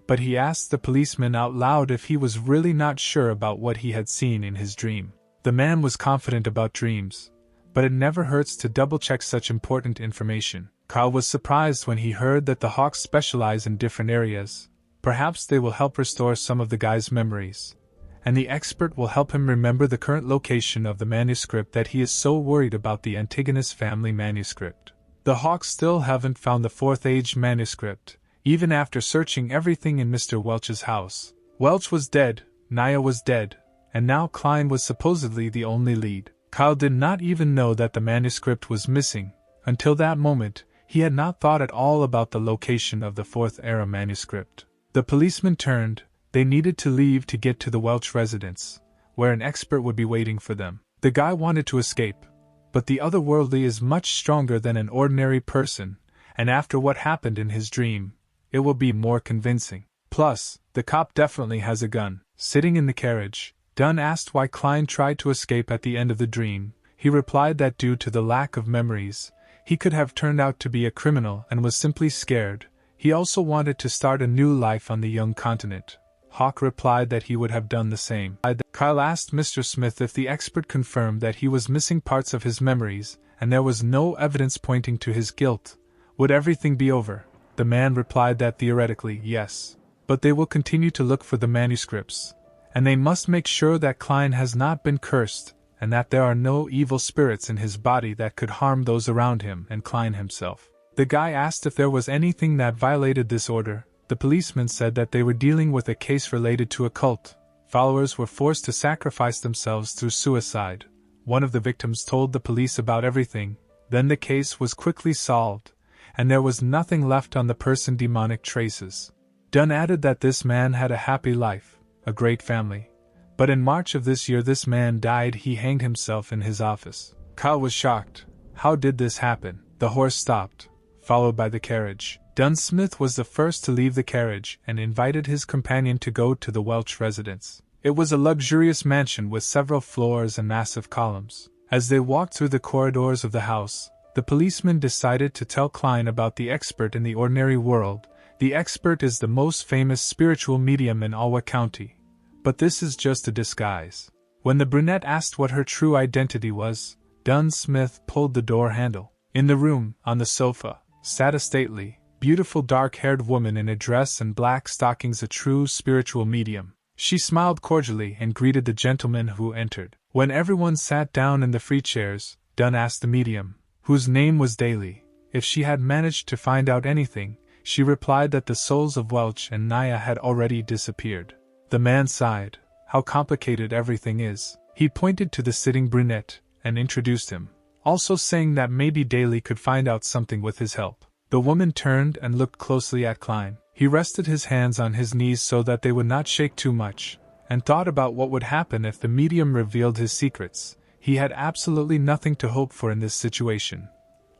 but he asked the policeman out loud if he was really not sure about what he had seen in his dream. The man was confident about dreams, but it never hurts to double-check such important information. Kyle was surprised when he heard that the Hawks specialize in different areas. Perhaps they will help restore some of the guy's memories, and the expert will help him remember the current location of the manuscript that he is so worried about, the Antigonus family manuscript. The Hawks still haven't found the Fourth Age manuscript, even after searching everything in Mr. Welch's house. Welch was dead, Naya was dead, and now Klein was supposedly the only lead. Kyle did not even know that the manuscript was missing. Until that moment, he had not thought at all about the location of the Fourth Era manuscript. The policeman turned. They needed to leave to get to the Welch residence, where an expert would be waiting for them. The guy wanted to escape, but the otherworldly is much stronger than an ordinary person, and after what happened in his dream, it will be more convincing. Plus, the cop definitely has a gun. Sitting in the carriage, Dunn asked why Klein tried to escape at the end of the dream. He replied that due to the lack of memories, he could have turned out to be a criminal and was simply scared. He also wanted to start a new life on the young continent. Hawk replied that he would have done the same. Kyle asked Mr. Smith if the expert confirmed that he was missing parts of his memories, and there was no evidence pointing to his guilt. Would everything be over? The man replied that theoretically, yes. But they will continue to look for the manuscripts, and they must make sure that Klein has not been cursed, and that there are no evil spirits in his body that could harm those around him and Klein himself. The guy asked if there was anything that violated this order. The policeman said that they were dealing with a case related to a cult. Followers were forced to sacrifice themselves through suicide. One of the victims told the police about everything. Then the case was quickly solved, and there was nothing left on the person. Demonic traces. Dunn added that this man had a happy life, a great family. But in March of this year this man died. He hanged himself in his office. Kyle was shocked. How did this happen? The horse stopped, followed by the carriage. Dunn Smith was the first to leave the carriage and invited his companion to go to the Welch residence. It was a luxurious mansion with several floors and massive columns. As they walked through the corridors of the house, the policeman decided to tell Klein about the expert in the ordinary world. The expert is the most famous spiritual medium in Alwa County. But this is just a disguise. When the brunette asked what her true identity was, Dunn Smith pulled the door handle. In the room, on the sofa, sat a stately, beautiful dark-haired woman in a dress and black stockings, a true spiritual medium. She smiled cordially and greeted the gentleman who entered. When everyone sat down in the free chairs, Dunn asked the medium, whose name was Daly, if she had managed to find out anything. She replied that the souls of Welch and Naya had already disappeared. The man sighed. How complicated everything is. He pointed to the sitting brunette and introduced him, also saying that maybe Daly could find out something with his help. The woman turned and looked closely at Klein. He rested his hands on his knees so that they would not shake too much, and thought about what would happen if the medium revealed his secrets. He had absolutely nothing to hope for in this situation,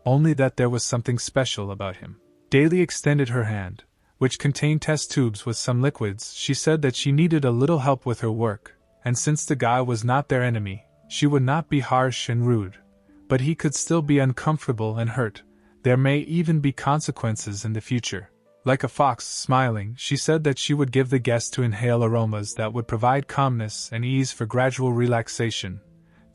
only that there was something special about him. Daly extended her hand, which contained test tubes with some liquids. She said that she needed a little help with her work, and since the guy was not their enemy, she would not be harsh and rude. But he could still be uncomfortable and hurt. There may even be consequences in the future. Like a fox, smiling, she said that she would give the guest to inhale aromas that would provide calmness and ease for gradual relaxation.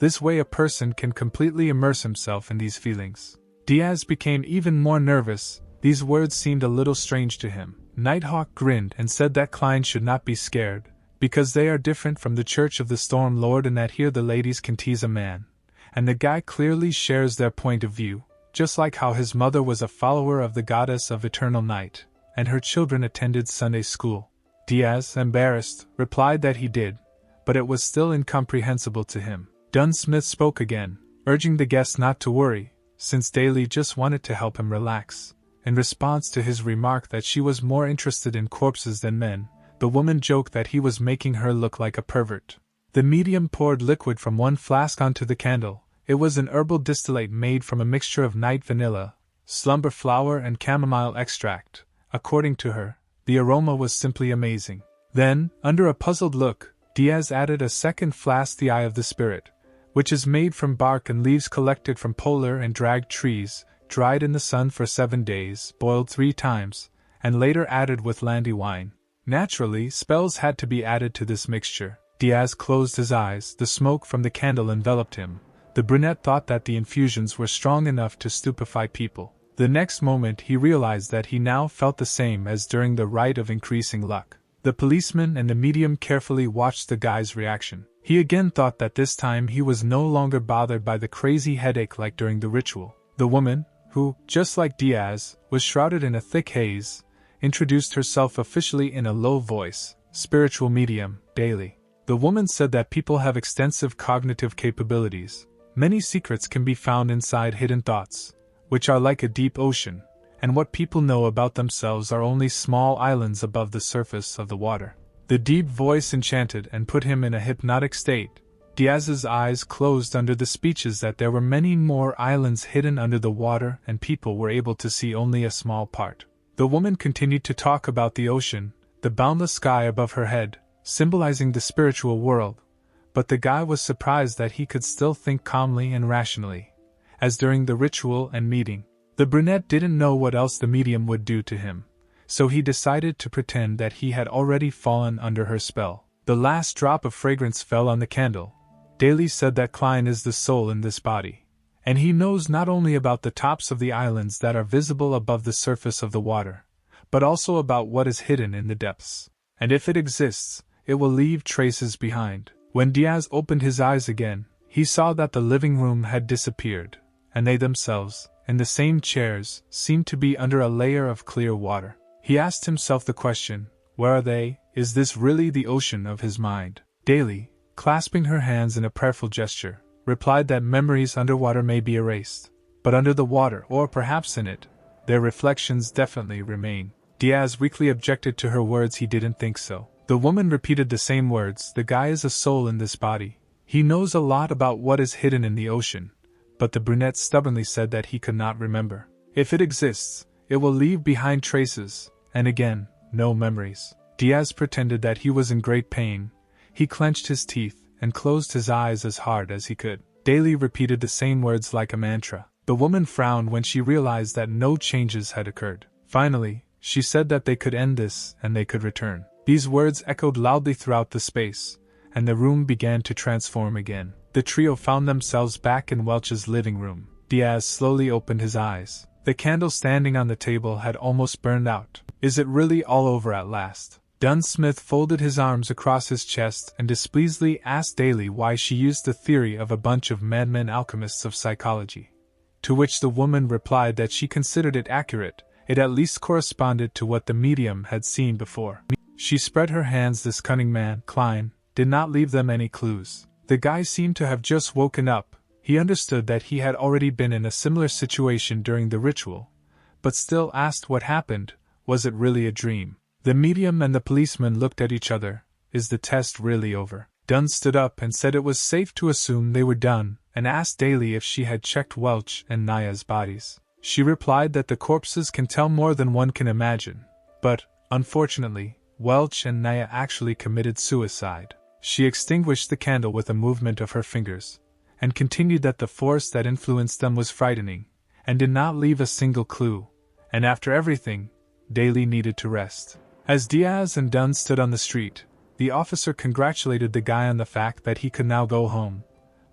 This way a person can completely immerse himself in these feelings. Diaz became even more nervous. These words seemed a little strange to him. Nighthawk grinned and said that Klein should not be scared, because they are different from the Church of the Storm Lord, and that here the ladies can tease a man. And the guy clearly shares their point of view. Just like how his mother was a follower of the goddess of eternal night, and her children attended Sunday school. Diaz, embarrassed, replied that he did, but it was still incomprehensible to him. Dunn Smith spoke again, urging the guest not to worry, since Daly just wanted to help him relax. In response to his remark that she was more interested in corpses than men, the woman joked that he was making her look like a pervert. The medium poured liquid from one flask onto the candle. It was an herbal distillate made from a mixture of night vanilla, slumber flower and chamomile extract. According to her, the aroma was simply amazing. Then, under a puzzled look, Diaz added a second flask, the Eye of the Spirit, which is made from bark and leaves collected from polar and dragged trees, dried in the sun for 7 days, boiled 3 times, and later added with landy wine. Naturally, spells had to be added to this mixture. Diaz closed his eyes. The smoke from the candle enveloped him. The brunette thought that the infusions were strong enough to stupefy people. The next moment he realized that he now felt the same as during the rite of increasing luck. The policeman and the medium carefully watched the guy's reaction. He again thought that this time he was no longer bothered by the crazy headache like during the ritual. The woman, who, just like Diaz, was shrouded in a thick haze, introduced herself officially in a low voice. Spiritual medium, Daly. The woman said that people have extensive cognitive capabilities. Many secrets can be found inside hidden thoughts, which are like a deep ocean, and what people know about themselves are only small islands above the surface of the water. The deep voice enchanted and put him in a hypnotic state. Diaz's eyes closed under the speeches that there were many more islands hidden under the water and people were able to see only a small part. The woman continued to talk about the ocean, the boundless sky above her head, symbolizing the spiritual world, but the guy was surprised that he could still think calmly and rationally, as during the ritual and meeting. The brunette didn't know what else the medium would do to him, so he decided to pretend that he had already fallen under her spell. The last drop of fragrance fell on the candle. Daly said that Klein is the soul in this body, and he knows not only about the tops of the islands that are visible above the surface of the water, but also about what is hidden in the depths. And if it exists, it will leave traces behind. When Diaz opened his eyes again, he saw that the living room had disappeared, and they themselves, in the same chairs, seemed to be under a layer of clear water. He asked himself the question, where are they? Is this really the ocean of his mind? Daly, clasping her hands in a prayerful gesture, replied that memories underwater may be erased, but under the water, or perhaps in it, their reflections definitely remain. Diaz weakly objected to her words. He didn't think so. The woman repeated the same words. The guy is a soul in this body. He knows a lot about what is hidden in the ocean, but the brunette stubbornly said that he could not remember. If it exists, it will leave behind traces, and again, no memories. Diaz pretended that he was in great pain. He clenched his teeth and closed his eyes as hard as he could. Daly repeated the same words like a mantra. The woman frowned when she realized that no changes had occurred. Finally, she said that they could end this and they could return. These words echoed loudly throughout the space, and the room began to transform again. The trio found themselves back in Welch's living room. Diaz slowly opened his eyes. The candle standing on the table had almost burned out. Is it really all over at last? Dunn Smith folded his arms across his chest and displeasedly asked Daly why she used the theory of a bunch of madmen alchemists of psychology. To which the woman replied that she considered it accurate. It at least corresponded to what the medium had seen before. She spread her hands. This cunning man, Klein, did not leave them any clues. The guy seemed to have just woken up. He understood that he had already been in a similar situation during the ritual, but still asked what happened. Was it really a dream? The medium and the policeman looked at each other. Is the test really over? Dunn stood up and said it was safe to assume they were done, and asked Daly if she had checked Welch and Naya's bodies. She replied that the corpses can tell more than one can imagine, but, unfortunately, Welch and Naya actually committed suicide. She extinguished the candle with a movement of her fingers, and continued that the force that influenced them was frightening, and did not leave a single clue, and after everything, Daly needed to rest. As Diaz and Dunn stood on the street, the officer congratulated the guy on the fact that he could now go home,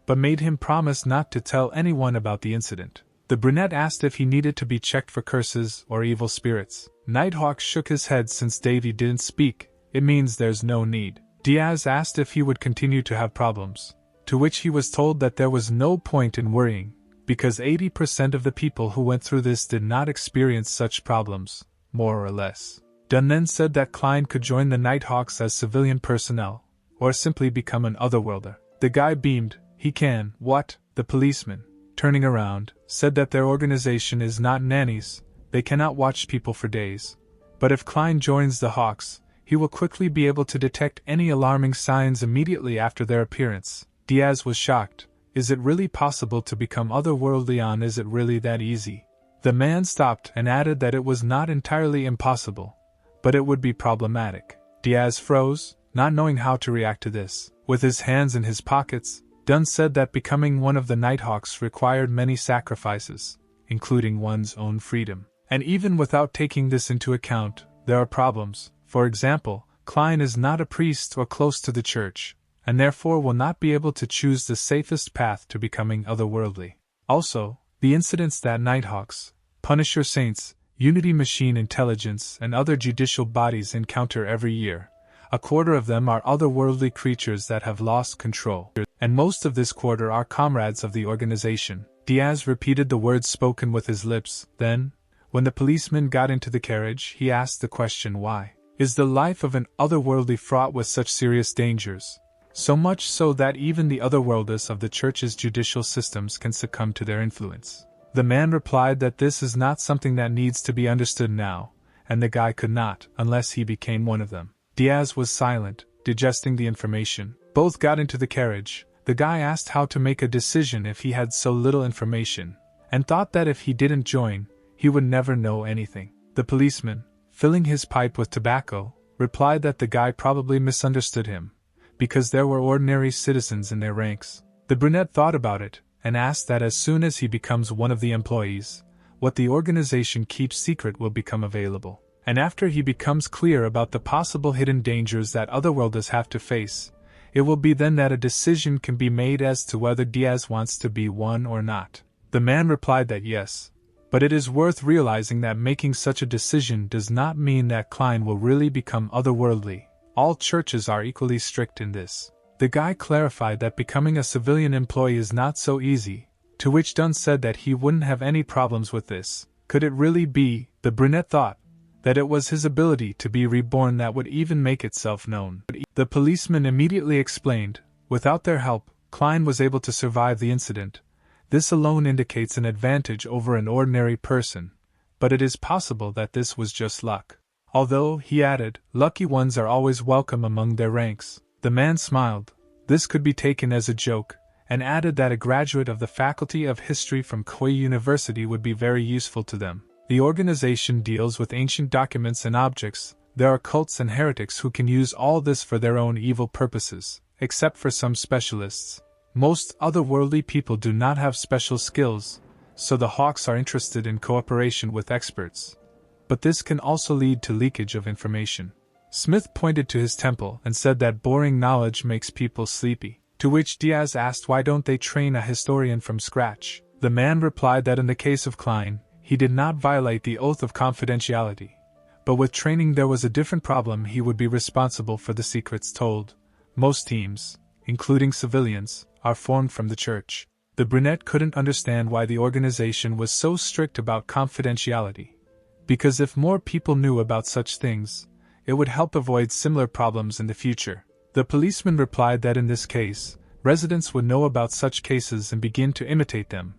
but made him promise not to tell anyone about the incident. The brunette asked if he needed to be checked for curses or evil spirits. Nighthawk shook his head. Since Davy didn't speak, it means there's no need. Diaz asked if he would continue to have problems, to which he was told that there was no point in worrying, because 80% of the people who went through this did not experience such problems, more or less. Dunn then said that Klein could join the Nighthawks as civilian personnel, or simply become an otherworlder. The guy beamed. He can. What? The policeman. turning around, said that their organization is not nannies, they cannot watch people for days. But if Klein joins the Hawks, he will quickly be able to detect any alarming signs immediately after their appearance. Diaz was shocked. Is it really possible to become otherworldly? Is it really that easy? The man stopped and added that it was not entirely impossible, but it would be problematic. Diaz froze, not knowing how to react to this. With his hands in his pockets, Dunn said that becoming one of the Nighthawks required many sacrifices, including one's own freedom. And even without taking this into account, there are problems. For example, Klein is not a priest or close to the church, and therefore will not be able to choose the safest path to becoming otherworldly. Also, the incidents that Nighthawks, Punisher Saints, Unity Machine Intelligence, and other judicial bodies encounter every year, a quarter of them are otherworldly creatures that have lost control, and most of this quarter are comrades of the organization. Diaz repeated the words spoken with his lips. Then, when the policeman got into the carriage, he asked the question, why is the life of an otherworldly fraught with such serious dangers? So much so that even the otherworlders of the church's judicial systems can succumb to their influence. The man replied that this is not something that needs to be understood now, and the guy could not, unless he became one of them. Diaz was silent, digesting the information. Both got into the carriage. The guy asked how to make a decision if he had so little information, and thought that if he didn't join, he would never know anything. The policeman, filling his pipe with tobacco, replied that the guy probably misunderstood him, because there were ordinary citizens in their ranks. The brunette thought about it, and asked that as soon as he becomes one of the employees, what the organization keeps secret will become available. And after he becomes clear about the possible hidden dangers that otherworlders have to face, it will be then that a decision can be made as to whether Diaz wants to be one or not. The man replied that yes, but it is worth realizing that making such a decision does not mean that Klein will really become otherworldly. All churches are equally strict in this. The guy clarified that becoming a civilian employee is not so easy, to which Dunn said that he wouldn't have any problems with this. Could it really be, the brunette thought, that it was his ability to be reborn that would even make itself known? The policeman immediately explained, without their help, Klein was able to survive the incident. This alone indicates an advantage over an ordinary person, but it is possible that this was just luck. Although, he added, lucky ones are always welcome among their ranks. The man smiled. This could be taken as a joke, and added that a graduate of the Faculty of History from Koei University would be very useful to them. The organization deals with ancient documents and objects. There are cults and heretics who can use all this for their own evil purposes, except for some specialists. Most otherworldly people do not have special skills, so the Hawks are interested in cooperation with experts. But this can also lead to leakage of information. Smith pointed to his temple and said that boring knowledge makes people sleepy, to which Diaz asked why don't they train a historian from scratch. The man replied that in the case of Klein, he did not violate the oath of confidentiality, but with training there was a different problem. He would be responsible for the secrets told. Most teams, including civilians, are formed from the church. The brunette couldn't understand why the organization was so strict about confidentiality, because if more people knew about such things, it would help avoid similar problems in the future. The policeman replied that in this case, residents would know about such cases and begin to imitate them,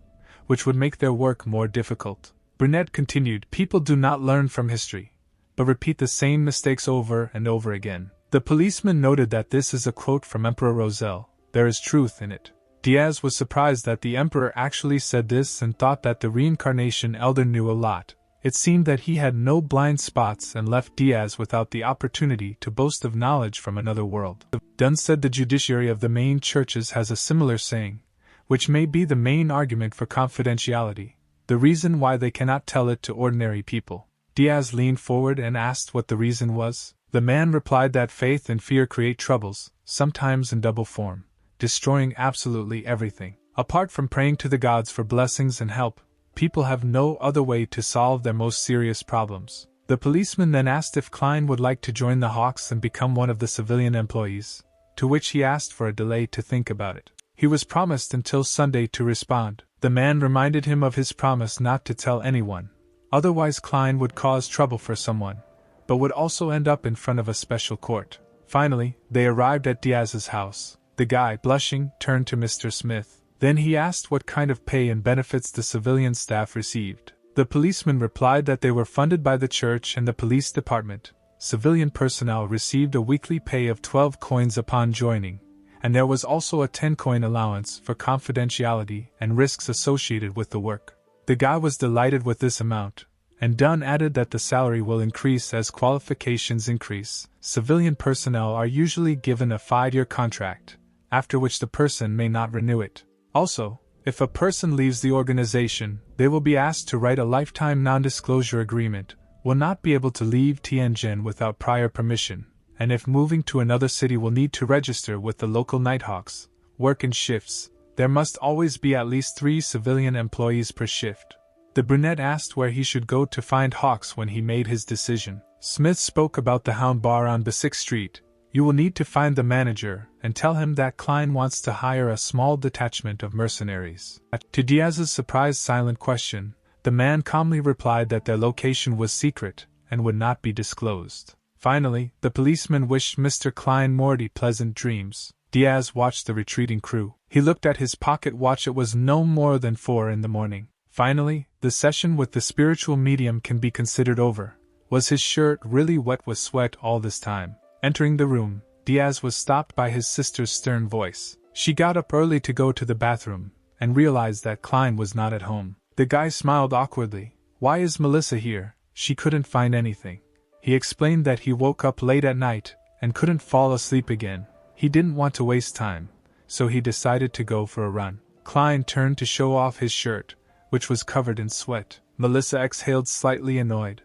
which would make their work more difficult. Brunette continued, people do not learn from history, but repeat the same mistakes over and over again. The policeman noted that this is a quote from Emperor Roselle. There is truth in it. Diaz was surprised that the emperor actually said this and thought that the reincarnation elder knew a lot. It seemed that he had no blind spots and left Diaz without the opportunity to boast of knowledge from another world. Dunn said the judiciary of the main churches has a similar saying, which may be the main argument for confidentiality, the reason why they cannot tell it to ordinary people. Diaz leaned forward and asked what the reason was. The man replied that faith and fear create troubles, sometimes in double form, destroying absolutely everything. Apart from praying to the gods for blessings and help, people have no other way to solve their most serious problems. The policeman then asked if Klein would like to join the Hawks and become one of the civilian employees, to which he asked for a delay to think about it. He was promised until Sunday to respond. The man reminded him of his promise not to tell anyone, otherwise Klein would cause trouble for someone, but would also end up in front of a special court. Finally, they arrived at Diaz's house. The guy, blushing, turned to Mr. Smith. Then he asked what kind of pay and benefits the civilian staff received. The policeman replied that they were funded by the church and the police department. Civilian personnel received a weekly pay of 12 coins upon joining, and there was also a 10-coin allowance for confidentiality and risks associated with the work. The guy was delighted with this amount, and Dunn added that the salary will increase as qualifications increase. Civilian personnel are usually given a 5-year contract, after which the person may not renew it. Also, if a person leaves the organization, they will be asked to write a lifetime non-disclosure agreement, will not be able to leave Tianjin without prior permission, and if moving to another city will need to register with the local Nighthawks, work in shifts. There must always be at least 3 civilian employees per shift. The brunette asked where he should go to find Hawks when he made his decision. Smith spoke about the Hound Bar on Basic Street. You will need to find the manager and tell him that Klein wants to hire a small detachment of mercenaries. To Diaz's surprised silent question, the man calmly replied that their location was secret and would not be disclosed. Finally, the policeman wished Mr. Klein Morty pleasant dreams. Diaz watched the retreating crew. He looked at his pocket watch. It was no more than 4 in the morning. Finally, the session with the spiritual medium can be considered over. Was his shirt really wet with sweat all this time? Entering the room, Diaz was stopped by his sister's stern voice. She got up early to go to the bathroom, and realized that Klein was not at home. The guy smiled awkwardly. Why is Melissa here? She couldn't find anything. He explained that he woke up late at night, and couldn't fall asleep again. He didn't want to waste time, so he decided to go for a run. Klein turned to show off his shirt, which was covered in sweat. Melissa exhaled slightly annoyed.